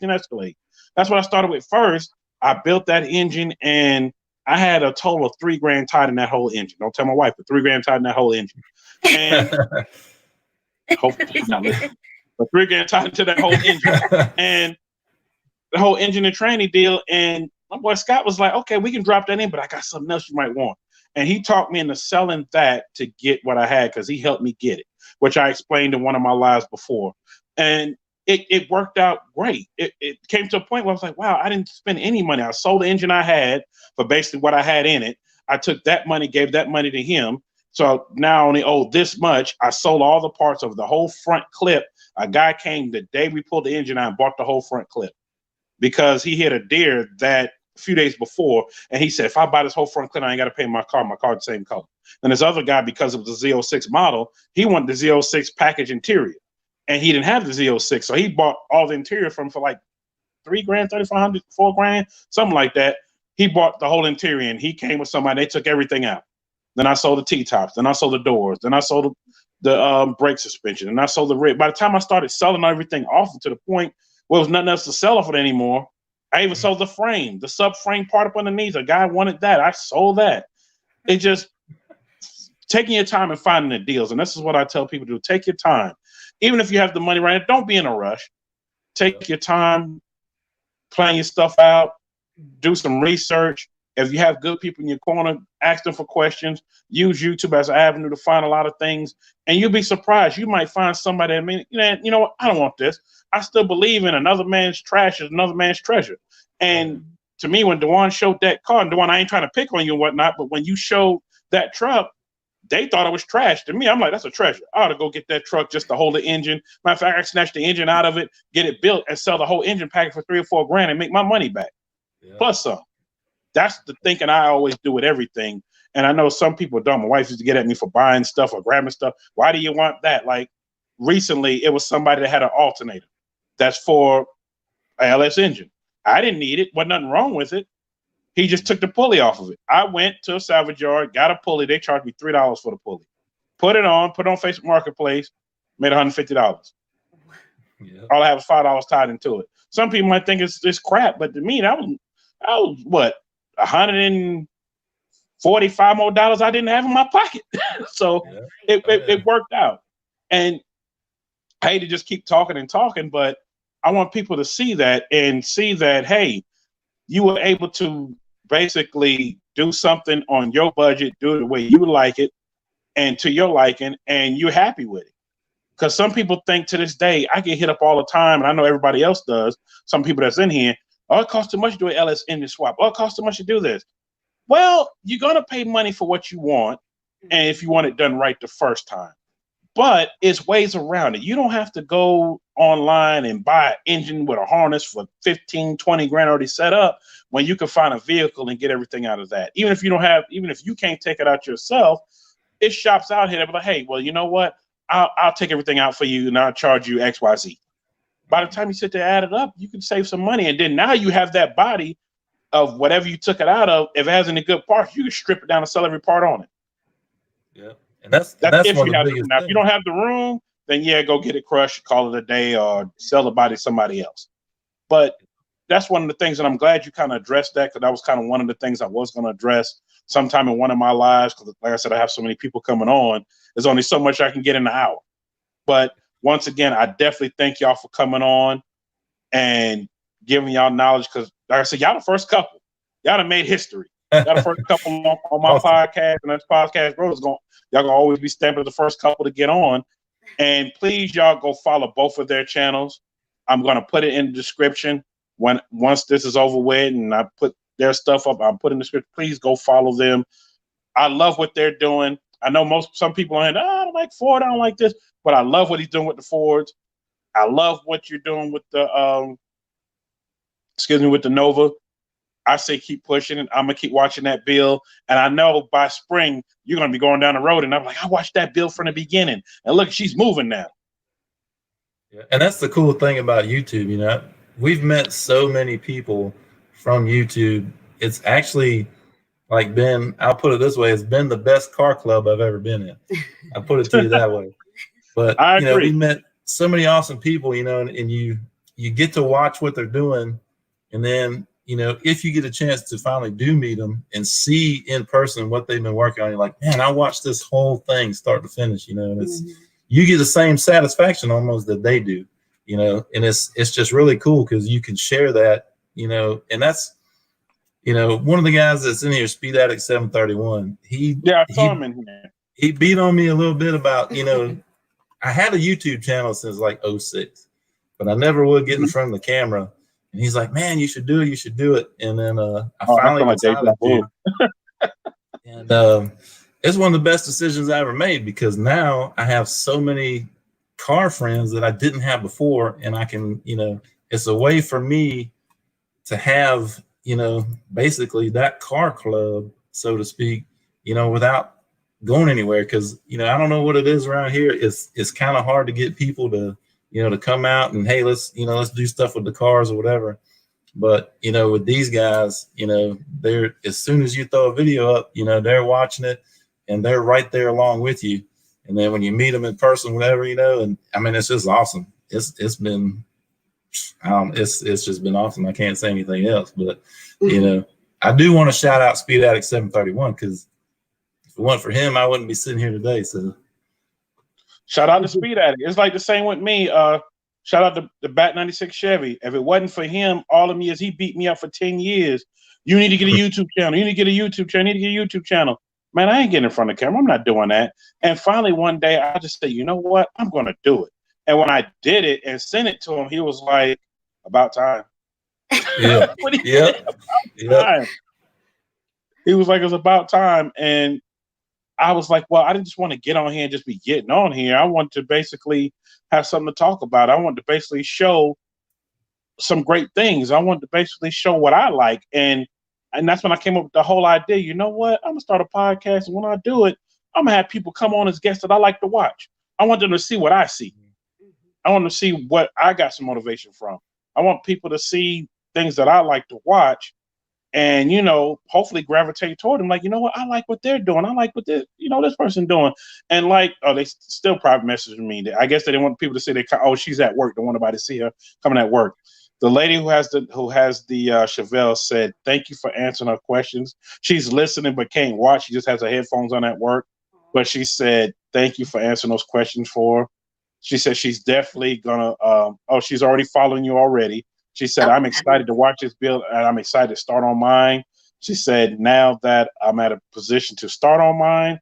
Escalade. That's what I started with first. I built that engine, and I had a total of $3,000 tied in that whole engine. Don't tell my wife, but $3,000 tied in that whole engine. And hopefully she's not listening. But $3,000 tied into that whole engine. And the whole engine and tranny deal. And my boy Scott was like, okay, we can drop that in, but I got something else you might want. And he talked me into selling that to get what I had, because he helped me get it, which I explained in one of my lives before. And it worked out great. It came to a point where I was like, wow, I didn't spend any money. I sold the engine I had for basically what I had in it. I took that money, gave that money to him. So now I only owe this much. I sold all the parts of the whole front clip. A guy came the day we pulled the engine out and bought the whole front clip, because he hit a deer that a few days before, and he said, if I buy this whole front clip, I ain't got to pay my car the same color. And this other guy, because it was the Z06 model, he wanted the Z06 package interior. and he didn't have the Z06, so he bought all the interior for like $3 grand, 3,500, $4 grand, something like that. He bought the whole interior, and he came with somebody. They took everything out. Then I sold the T-tops. Then I sold the doors. Then I sold the brake suspension. And I sold the rig. By the time I started selling everything off to the point where there was nothing else to sell off it anymore, I even sold the frame, the subframe part up underneath. A guy wanted that. I sold that. It just taking your time and finding the deals. And this is what I tell people to do. Take your time. Even if you have the money right now, don't be in a rush. Take your time, plan your stuff out, do some research. If you have good people in your corner, ask them for questions. Use YouTube as an avenue to find a lot of things, and you'll be surprised. You might find somebody that mean, you know what? I don't want this. I still believe in another man's trash is another man's treasure. And to me, when Dewan showed that car, and Dewan, I ain't trying to pick on you and whatnot, but when you showed that truck, they thought it was trash. To me, I'm like, that's a treasure. I ought to go get that truck just to hold the engine. Matter of fact, I snatch the engine out of it, get it built, and sell the whole engine package for $3 or $4 grand and make my money back. Yeah. Plus some. That's the thinking I always do with everything. And I know some people don't. My wife used to get at me for buying stuff or grabbing stuff. Why do you want that? Like recently, it was somebody that had an alternator that's for an LS engine. I didn't need it. Wasn't nothing wrong with it. He just took the pulley off of it. I went to a salvage yard, got a pulley. They charged me $3 for the pulley. Put it on Facebook Marketplace, made $150. Yeah. All I have is $5 tied into it. Some people might think it's crap, but to me, that was what, $145 more I didn't have in my pocket. So yeah. It worked out. And I hate to just keep talking, but I want people to see that and see that, hey, you were able to basically do something on your budget, do it the way you like it and to your liking, and you're happy with it. Because some people think to this day, I get hit up all the time, and I know everybody else does, some people that's in here, oh, it costs too much to do an LS engine swap. Oh, it costs too much to do this. Well, you're going to pay money for what you want, and if you want it done right the first time. But it's ways around it. You don't have to go online and buy an engine with a harness for 15, 20 grand already set up when you can find a vehicle and get everything out of that. Even if you can't take it out yourself, it's shops out here that be like, hey, well, you know what? I'll take everything out for you and I'll charge you X, Y, Z. By the time you sit there, add it up, you can save some money. And then now you have that body of whatever you took it out of. If it has any good parts, you can strip it down and sell every part on it. Yeah. And that's if one you of have the the biggest room. Now, if you don't have the room, then yeah, go get it crushed, call it a day, or sell the body to somebody else. But that's one of the things, and I'm glad you kind of addressed that, because that was kind of one of the things I was going to address sometime in one of my lives. Because like I said, I have so many people coming on. There's only so much I can get in an hour. But once again, I definitely thank y'all for coming on and giving y'all knowledge. Because like I said, y'all the first couple. Y'all done made history. Y'all the first couple on my awesome. Podcast, and this podcast, bro, y'all gonna always be stamped as the first couple to get on. And please, y'all go follow both of their channels. I'm gonna put it in the description once this is over with, and I put their stuff up. I'll put in the description. Please go follow them. I love what they're doing. I know some people are in, I don't like Ford, I don't like this, but I love what he's doing with the Fords. I love what you're doing with the with the Nova. I say keep pushing it. I'm gonna keep watching that bill, and I know by spring you're gonna be going down the road, and I'm like, I watched that bill from the beginning, and look, she's moving now. Yeah, and that's the cool thing about YouTube. You know, we've met so many people from YouTube. It's actually like been, I'll put it this way, it's been the best car club I've ever been in. I put it to you that way. But I agree. We met so many awesome people, and you get to watch what they're doing, and then if you get a chance to finally do meet them and see in person what they've been working on, you're like, man, I watched this whole thing start to finish, and it's you get the same satisfaction almost that they do, and it's just really cool because you can share that, and that's one of the guys that's in here, Speed Addict 731. I saw him in here. He beat on me a little bit about, I had a YouTube channel since like 2006, but I never would get in front of the camera. And he's like, man, you should do it. You should do it. And then I finally decided to. And it's one of the best decisions I ever made, because now I have so many car friends that I didn't have before. And I can, it's a way for me to have, basically that car club, so to speak, without going anywhere. Because, I don't know what it is around here. It's kind of hard to get people to to come out and, hey, let's do stuff with the cars or whatever. But, with these guys, they're, as soon as you throw a video up, they're watching it and they're right there along with you. And then when you meet them in person, whatever, and I mean, it's just awesome. It's been, it's just been awesome. I can't say anything else, but, I do want to shout out Speed Addict 731, because if it wasn't for him, I wouldn't be sitting here today. So shout out to Speed Addict. It's like the same with me. Shout out to the Bat 96 Chevy. If it wasn't for him, all of me as he beat me up for 10 years. You need to get a YouTube channel. You need to get a YouTube channel. You need to get a YouTube channel. Man, I ain't getting in front of the camera. I'm not doing that. And finally, one day, I just said, you know what? I'm going to do it. And when I did it and sent it to him, he was like, about time. Yeah. Time. He was like, it's about time. And I was like, well, I didn't just want to get on here and just be getting on here. I want to basically have something to talk about. I want to basically show some great things. I want to basically show what I like. And that's when I came up with the whole idea. You know what? I'm going to start a podcast. And when I do it, I'm going to have people come on as guests that I like to watch. I want them to see what I see. I want them to see what I got some motivation from. I want people to see things that I like to watch and, hopefully gravitate toward them. Like, you know what? I like what they're doing. I like what this person doing. And like, they still private messaging me. I guess they didn't want people to see she's at work. Don't want nobody to see her coming at work. The lady who has the Chevelle said, thank you for answering her questions. She's listening, but can't watch. She just has her headphones on at work. But she said, thank you for answering those questions for her. She said she's definitely gonna. She's already following you already. She said, I'm excited to watch this build, and I'm excited to start on mine. She said, now that I'm at a position to start on mine,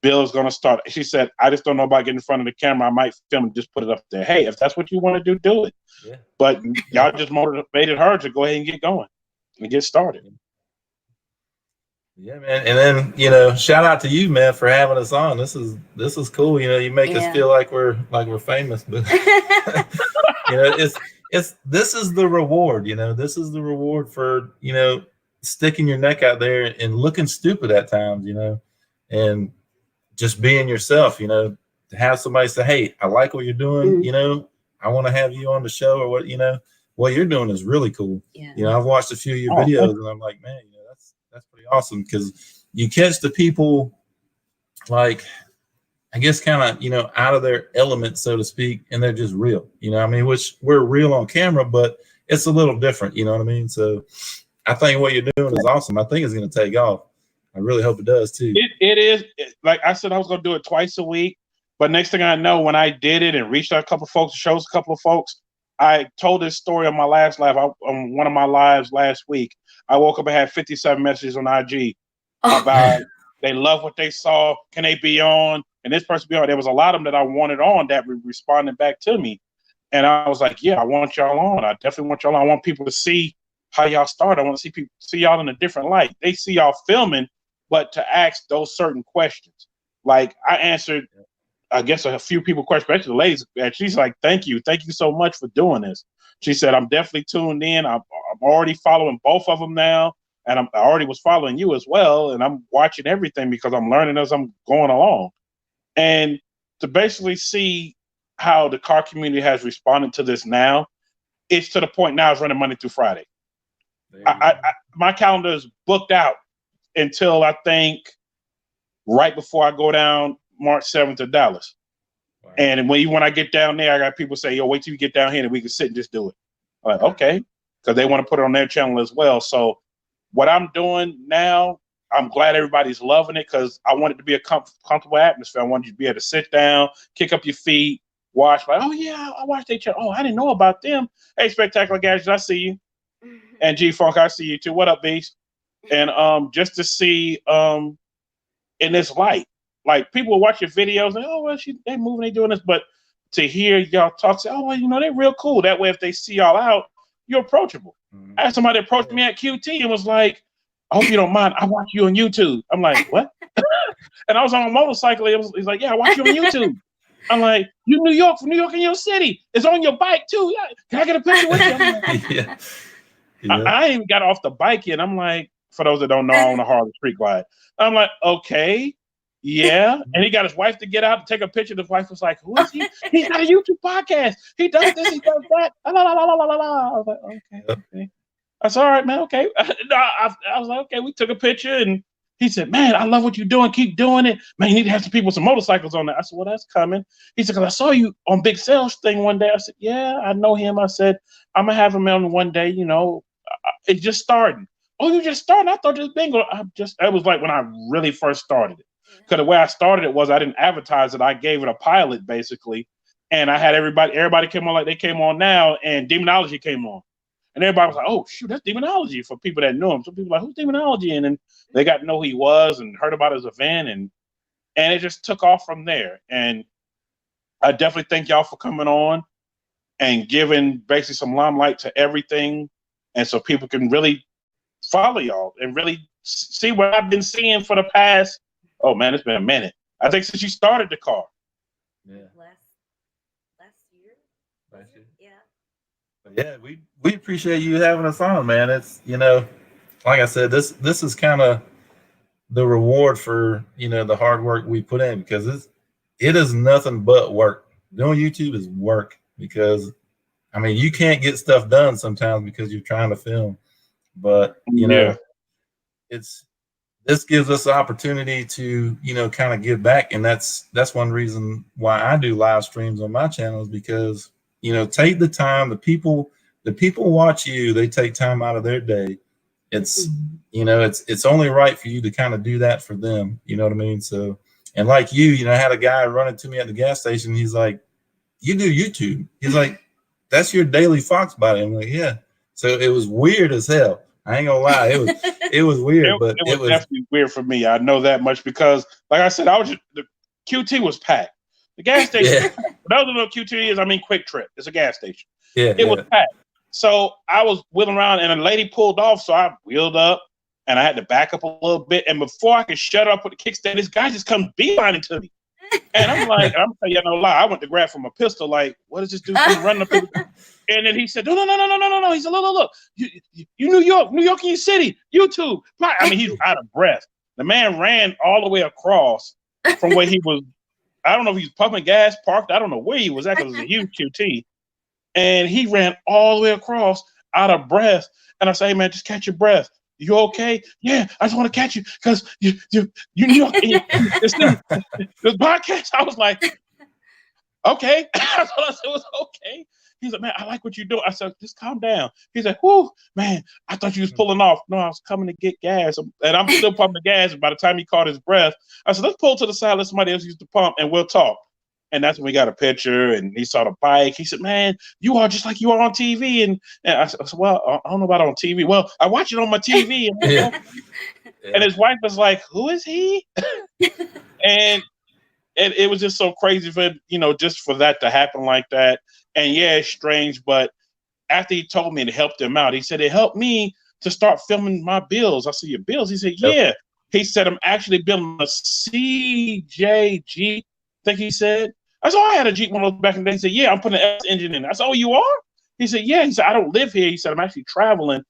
Bill's gonna start. She said, I just don't know about getting in front of the camera. I might film and just put it up there. Hey, if that's what you want to do it. Yeah. But y'all just motivated her to go ahead and get going and get started. Yeah, man. And then, shout out to you, man, for having us on. This is cool. You make us feel like we're famous, but this is the reward, this is the reward for, sticking your neck out there and looking stupid at times, and just being yourself, to have somebody say, hey, I like what you're doing. I want to have you on the show, or what you're doing is really cool. Yeah. I've watched a few of your videos and I'm like, man, that's pretty awesome, because you catch the people, like, I guess kind of, out of their element, so to speak, and they're just real, which we're real on camera, but it's a little different, you know what I mean? So I think what you're doing is awesome. I think it's going to take off. I really hope it does too. It is. Like I said, I was going to do it twice a week, but next thing I know, when I did it and reached out a couple of folks, shows a couple of folks, I told this story on my last live, on one of my lives last week. I woke up and had 57 messages on IG about they love what they saw. Can they be on? And this person be on. There was a lot of them that I wanted on that responded back to me. And I was like, yeah, I want y'all on. I definitely want y'all on. I want people to see how y'all start. I want to see people see y'all in a different light. They see y'all filming, but to ask those certain questions. Like I answered, I guess a few people questions, especially the ladies, and she's like, thank you so much for doing this. She said, I'm definitely tuned in. I'm already following both of them now, and I already was following you as well, and I'm watching everything because I'm learning as I'm going along. And to basically see how the car community has responded to this now, it's to the point now it's running Monday through Friday. My calendar is booked out until I think right before I go down March 7th to Dallas. Wow. And when I get down there, I got people say, yo, wait till you get down here and we can sit and just do it. I'm like, okay, because they want to put it on their channel as well. So what I'm doing now, I'm glad everybody's loving it, because I want it to be a comfortable atmosphere. I want you to be able to sit down, kick up your feet, watch. Like, oh, yeah, I watched their channel. Oh, I didn't know about them. Hey, Spectacular Gadgets, I see you. And G-Funk, I see you too. What up, Beast? And just to see in this light, like people will watch your videos and, oh, well, they moving, they doing this. But to hear y'all talk, say, oh, well, they're real cool. That way, if they see y'all out, you're approachable. I had somebody approach me at QT and was like, I hope you don't mind. I watch you on YouTube. I'm like, what? And I was on a motorcycle. He's like, yeah, I watch you on YouTube. I'm like, you New York, from New York in your city. It's on your bike too. Yeah. Can I get a picture with you? Like, yeah. I ain't even got off the bike yet. I'm like, for those that don't know, I own a Harley Street Glide. I'm like, okay, yeah. And he got his wife to get out and take a picture. His wife was like, who is he? He's got a YouTube podcast. He does this, he does that. La, la, la, la, la, la, la. I was like, okay. I said, all right, man, okay. I was like, okay, we took a picture and he said, man, I love what you're doing. Keep doing it. Man, you need to have some people with some motorcycles on there. I said, well, that's coming. He said, because I saw you on Big Sales thing one day. I said, yeah, I know him. I said, I'm going to have him on one day, you know. It's just starting. Oh, you just started? I thought just bingo. That was like when I really first started it. Because the way I started it was I didn't advertise it. I gave it a pilot, basically. And I had everybody came on like they came on now, and Demonology came on. And everybody was like, oh, shoot, that's Demonology for people that knew him. Some people were like, who's Demonology? And then they got to know who he was and heard about his event. And it just took off from there. And I definitely thank y'all for coming on and giving basically some limelight to everything. And so people can really follow y'all and really see what I've been seeing for the past, oh, man, it's been a minute. I think since you started the car. Yeah. Last year? Last year. Yeah. Yeah, we appreciate you having us on, man. It's, you know, like I said, this is kind of the reward for, you know, the hard work we put in, because it is nothing but work. Doing YouTube is work, because I mean, you can't get stuff done sometimes because you're trying to film, but you know, this gives us the opportunity to, you know, kind of give back. And that's one reason why I do live streams on my channel, is because, you know, take the time. The people watch you. They take time out of their day. It's, you know, it's only right for you to kind of do that for them. You know what I mean? So, and like you know, I had a guy running to me at the gas station. He's like, you do YouTube? He's like, that's your daily Fox body. I'm like, yeah. So it was weird as hell. I ain't gonna lie. It was weird, but it was definitely weird for me. I know that much because, like I said, the QT was packed. The gas station. For those who know QT is, I mean, Quick Trip. It's a gas station. Yeah, it was packed. So I was wheeling around, and a lady pulled off. So I wheeled up, and I had to back up a little bit. And before I could shut up with the kickstand, this guy just comes beelining to me. And I'm like, I'm gonna tell you no lie. I went to grab from a pistol. Like, what is this dude running up? And then he said, no. He said, look. You New York in your city, YouTube. I mean, he's out of breath. The man ran all the way across from where he was. I don't know if he was pumping gas, parked. I don't know where he was at, because it was a huge QT. And he ran all the way across out of breath. And I say, hey, man, just catch your breath. You okay? Yeah, I just want to catch you because you New York. This podcast. I was like, okay. I said it was okay. He's like, man, I like what you do. I said, just calm down. He's like, whoo, man, I thought you was pulling off. No, I was coming to get gas. And I'm still pumping the gas. And by the time he caught his breath, I said, let's pull to the side. Let somebody else use the pump and we'll talk. And that's when we got a picture, and he saw the bike. He said, man, you are just like you are on TV. And I said, well, I don't know about on TV. Well, I watch it on my TV. And his wife was like, who is he? And it was just so crazy for, you know, just for that to happen like that. And yeah, it's strange. But after he told me it helped him out, he said, it helped me to start filming my bills. I said, your bills? He said, yeah. He said, I'm actually building a CJ Jeep, I think he said. I said, oh, I had a Jeep one of those back in the day. He said, yeah, I'm putting an S engine in. I said, oh, you are? He said, yeah. He said, I don't live here. He said, I'm actually traveling.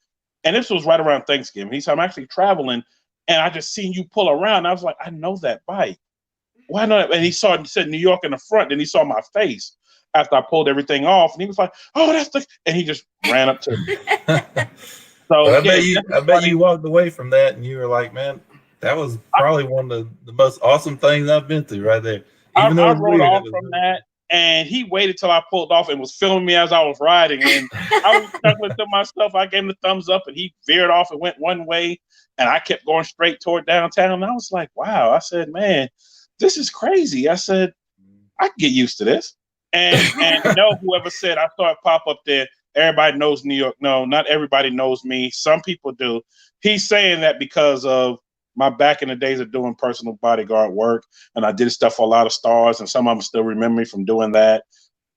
And this was right around Thanksgiving. He said, I'm actually traveling, and I just seen you pull around. I was like, I know that bike. Why not? And he said New York in the front. Then he saw my face after I pulled everything off. And he was like, oh, that's the, and he just ran up to me. So well, I bet you walked away from that and you were like, man, that was probably one of the most awesome things I've been through right there. Even though I rode off from that, and he waited till I pulled off and was filming me as I was riding. And I was chuckling to myself. I gave him the thumbs up, and he veered off and went one way, and I kept going straight toward downtown. And I was like, wow. I said, man, this is crazy. I said, I can get used to this. And whoever said I saw it pop up there, everybody knows New York. No, not everybody knows me. Some people do. He's saying that because of my back in the days of doing personal bodyguard work, and I did stuff for a lot of stars, and some of them still remember me from doing that.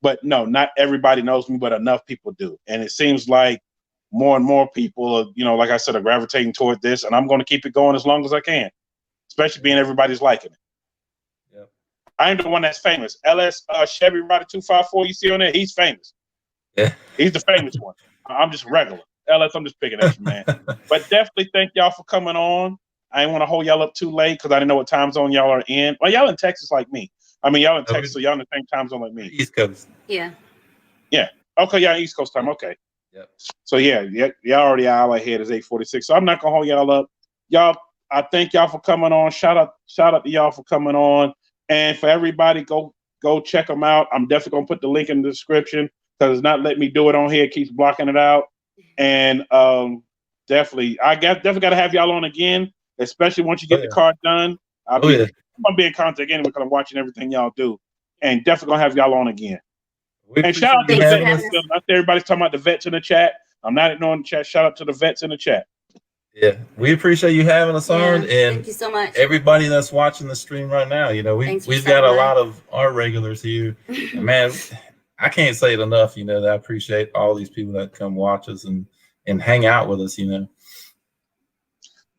But no, not everybody knows me, but enough people do. And it seems like more and more people are, you know, like I said, are gravitating toward this, and I'm going to keep it going as long as I can, especially being everybody's liking it. Yep. I ain't the one that's famous. LS Chevy Rider 254, you see on there, he's famous. Yeah. He's the famous one. I'm just regular. LS, I'm just picking at you, man. But definitely thank y'all for coming on. I didn't want to hold y'all up too late because I didn't know what time zone y'all are in. Well, y'all in Texas like me. I mean, y'all in Texas, so y'all in the same time zone like me. East Coast. Yeah. Yeah. Okay, y'all East Coast time. Okay. Yep. So yeah, y'all already an hour ahead. Is 8:46. So I'm not gonna hold y'all up. Y'all, I thank y'all for coming on. Shout out to y'all for coming on. And for everybody, go check them out. I'm definitely gonna put the link in the description because it's not letting me do it on here. It keeps blocking it out. And definitely, definitely got to have y'all on again, especially once you get the card done. I'm gonna be in contact again because I'm watching everything y'all do, and definitely gonna have y'all on again. And shout out to the vets. Everybody's talking about the vets in the chat. I'm not ignoring the chat. Shout out to the vets in the chat. Yeah, we appreciate you having us on, and thank you so much. Everybody that's watching the stream right now. You know, we've got a lot of our regulars here, and man, I can't say it enough. You know, that I appreciate all these people that come watch us and hang out with us. You know,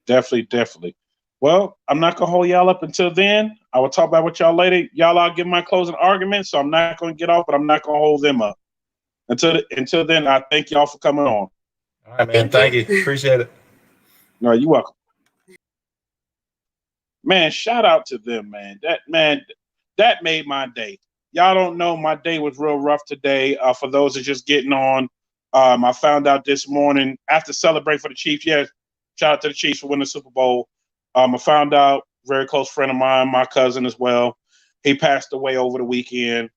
definitely. Well, I'm not gonna hold y'all up until then. I will talk about with y'all later. Y'all, I'll give my closing argument, so I'm not gonna get off, but I'm not gonna hold them up. Until then, I thank y'all for coming on. All right, man. Thank you. Appreciate it. No, you're welcome. Man, shout out to them, man. That made my day. Y'all don't know, my day was real rough today. For those that just getting on, I found out this morning after celebrating for the Chiefs. Yes, shout out to the Chiefs for winning the Super Bowl. I found out, very close friend of mine, my cousin as well. He passed away over the weekend,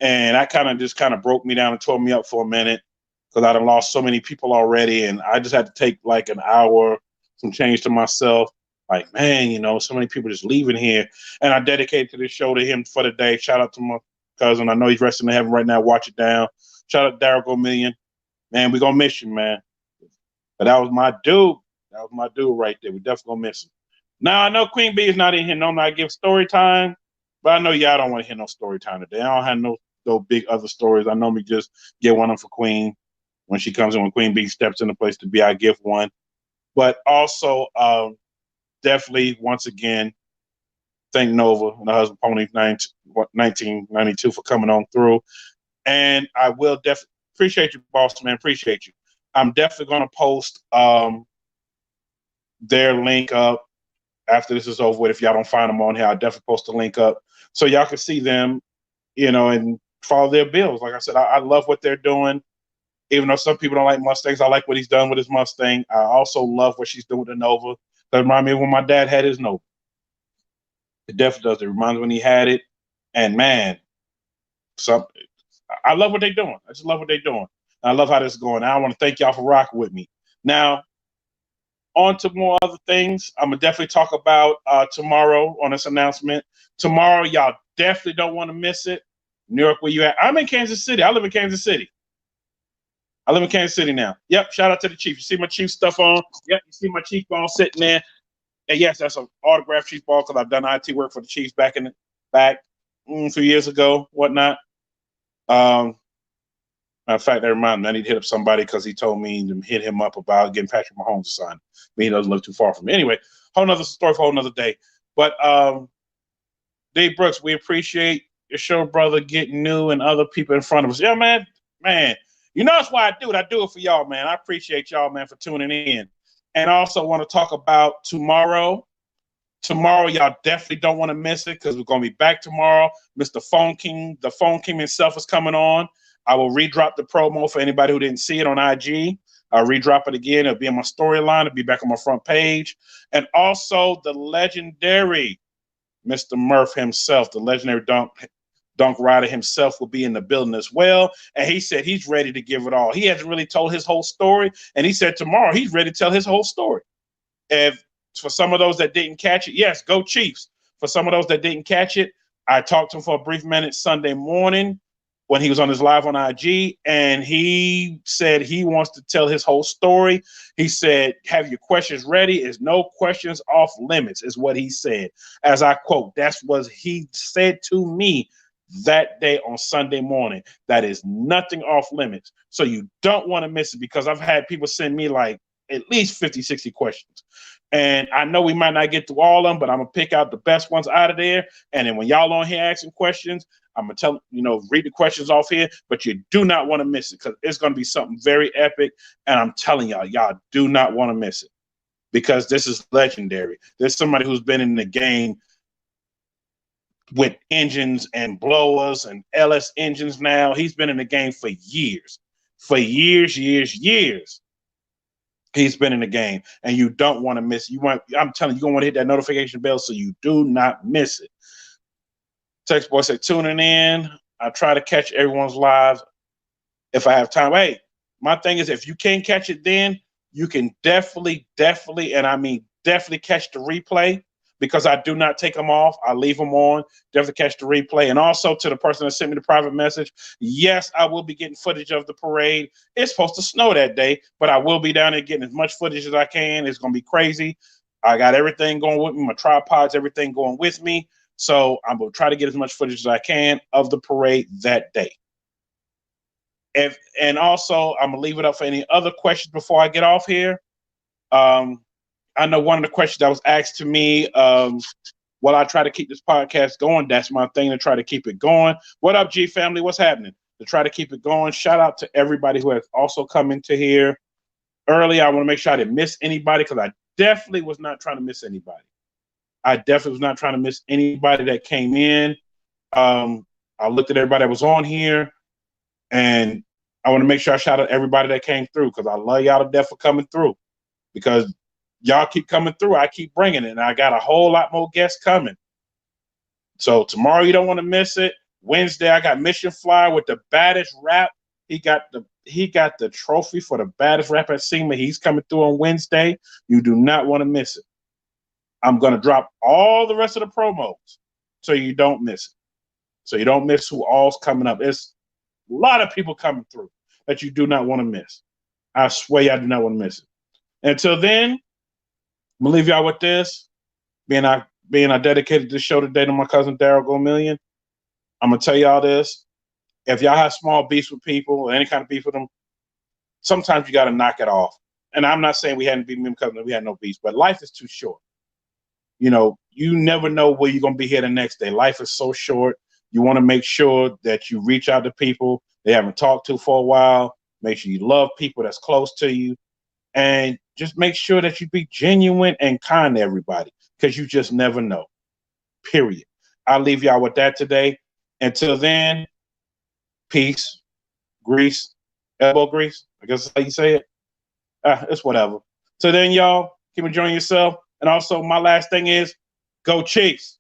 and that kind of broke me down and tore me up for a minute because I done lost so many people already, and I just had to take like an hour, some change to myself. Like, man, you know, so many people just leaving here. And I dedicated this show to him for the day. Shout out to my cousin. I know he's resting in heaven right now. Watch it down. Shout out to Darryl Gomillion. Man, we're going to miss you, man. But that was my dude. That was my dude right there. We definitely going to miss him. Now, I know Queen Bee is not in here. Normally I give story time. But I know y'all don't want to hear no story time today. I don't have no big other stories. I normally just get one of them for Queen. When she comes in, when Queen Bee steps in the place to be, I give one. But also, definitely, once again, thank Nova and her husband Pony 1992 for coming on through. And I will definitely appreciate you, boss man. Appreciate you. I'm definitely going to post their link up after this is over with. If y'all don't find them on here, I'll definitely post the link up so y'all can see them, you know, and follow their bills. Like I said, I love what they're doing. Even though some people don't like Mustangs, I like what he's done with his Mustang. I also love what she's doing with the Nova. That reminds me of when my dad had his Nova. It definitely does. It reminds me when he had it. And man, I love what they're doing. I just love what they're doing. I love how this is going. I want to thank y'all for rocking with me. Now, on to more other things. I'm going to definitely talk about tomorrow on this announcement. Tomorrow, y'all definitely don't want to miss it. New York, where you at? I'm in Kansas City. I live in Kansas City. I live in Kansas City now. Yep, shout out to the Chief. You see my Chief stuff on? Yep, you see my Chief ball sitting there. And yes, that's an autographed Chief ball because I've done IT work for the Chiefs back a few years ago, whatnot. In fact, that reminds me, I need to hit up somebody because he told me to hit him up about getting Patrick Mahomes to sign. He doesn't live too far from me. Anyway, whole nother story for a whole nother day. But Dave Brooks, we appreciate your show, brother, getting new and other people in front of us. Yeah, man. You know that's why I do it. I do it for y'all, man. I appreciate y'all, man, for tuning in. And I also want to talk about tomorrow. Tomorrow, y'all definitely don't want to miss it because we're going to be back tomorrow. Mr. Phone King, the Phone King himself is coming on. I will redrop the promo for anybody who didn't see it on IG. I'll redrop it again. It'll be in my storyline. It'll be back on my front page. And also the legendary Mr. Murph himself, the legendary Dunk Rider himself will be in the building as well. And he said he's ready to give it all. He hasn't really told his whole story. And he said tomorrow he's ready to tell his whole story. If for some of those that didn't catch it, yes, go Chiefs. For some of those that didn't catch it, I talked to him for a brief minute Sunday morning when he was on his live on IG, and he said he wants to tell his whole story. He said, have your questions ready. Is no questions off limits, is what he said. As I quote, that's what he said to me that day on Sunday morning. That is nothing off limits. So you don't want to miss it because I've had people send me like at least 50, 60 questions. And I know we might not get through all of them, but I'm going to pick out the best ones out of there. And then when y'all on here asking questions, I'm going to read the questions off here, but you do not want to miss it because it's going to be something very epic. And I'm telling y'all do not want to miss it. because this is legendary. There's somebody who's been in the game with engines and blowers and LS engines now. He's been in the game for years. For years. He's been in the game, and you don't want to miss. I'm telling you, you're going to want to hit that notification bell so you do not miss it. Text boy said, tuning in. I try to catch everyone's lives if I have time. Hey, my thing is, if you can't catch it then, you can definitely, and I mean definitely catch the replay, because I do not take them off. I leave them on. Definitely catch the replay. And also to the person that sent me the private message, yes, I will be getting footage of the parade. It's supposed to snow that day, but I will be down there getting as much footage as I can. It's going to be crazy. I got everything going with me, my tripods, everything going with me. So I'm going to try to get as much footage as I can of the parade that day. And also, I'm going to leave it up for any other questions before I get off here. I know one of the questions that was asked to me, while I try to keep this podcast going, that's my thing, to try to keep it going. What up, G family? What's happening? To try to keep it going. Shout out to everybody who has also come into here early. I want to make sure I didn't miss anybody, because I definitely was not trying to miss anybody. I definitely was not trying to miss anybody that came in. I looked at everybody that was on here, and I want to make sure I shout out everybody that came through, because I love y'all to death for coming through, because y'all keep coming through. I keep bringing it, and I got a whole lot more guests coming. So tomorrow, you don't want to miss it. Wednesday, I got Mission Flyer with the baddest rap. He got the trophy for the baddest rap at SEMA. He's coming through on Wednesday. You do not want to miss it. I'm going to drop all the rest of the promos so you don't miss it. So you don't miss who all's coming up. There's a lot of people coming through that you do not want to miss. I swear y'all do not want to miss it. Until then, I'm going to leave y'all with this. Being I dedicated this show today to my cousin Daryl Gomillion, I'm going to tell y'all this. If y'all have small beefs with people or any kind of beef with them, sometimes you got to knock it off. And I'm not saying we hadn't beat me because we had no beefs, but life is too short. You know, you never know where you're going to be here the next day. Life is so short. You want to make sure that you reach out to people they haven't talked to for a while. Make sure you love people that's close to you. And just make sure that you be genuine and kind to everybody, because you just never know. Period. I'll leave y'all with that today. Until then, peace, grease, elbow grease. I guess that's how you say it. It's whatever. So then, y'all, keep enjoying yourself. And also, my last thing is, go Chiefs.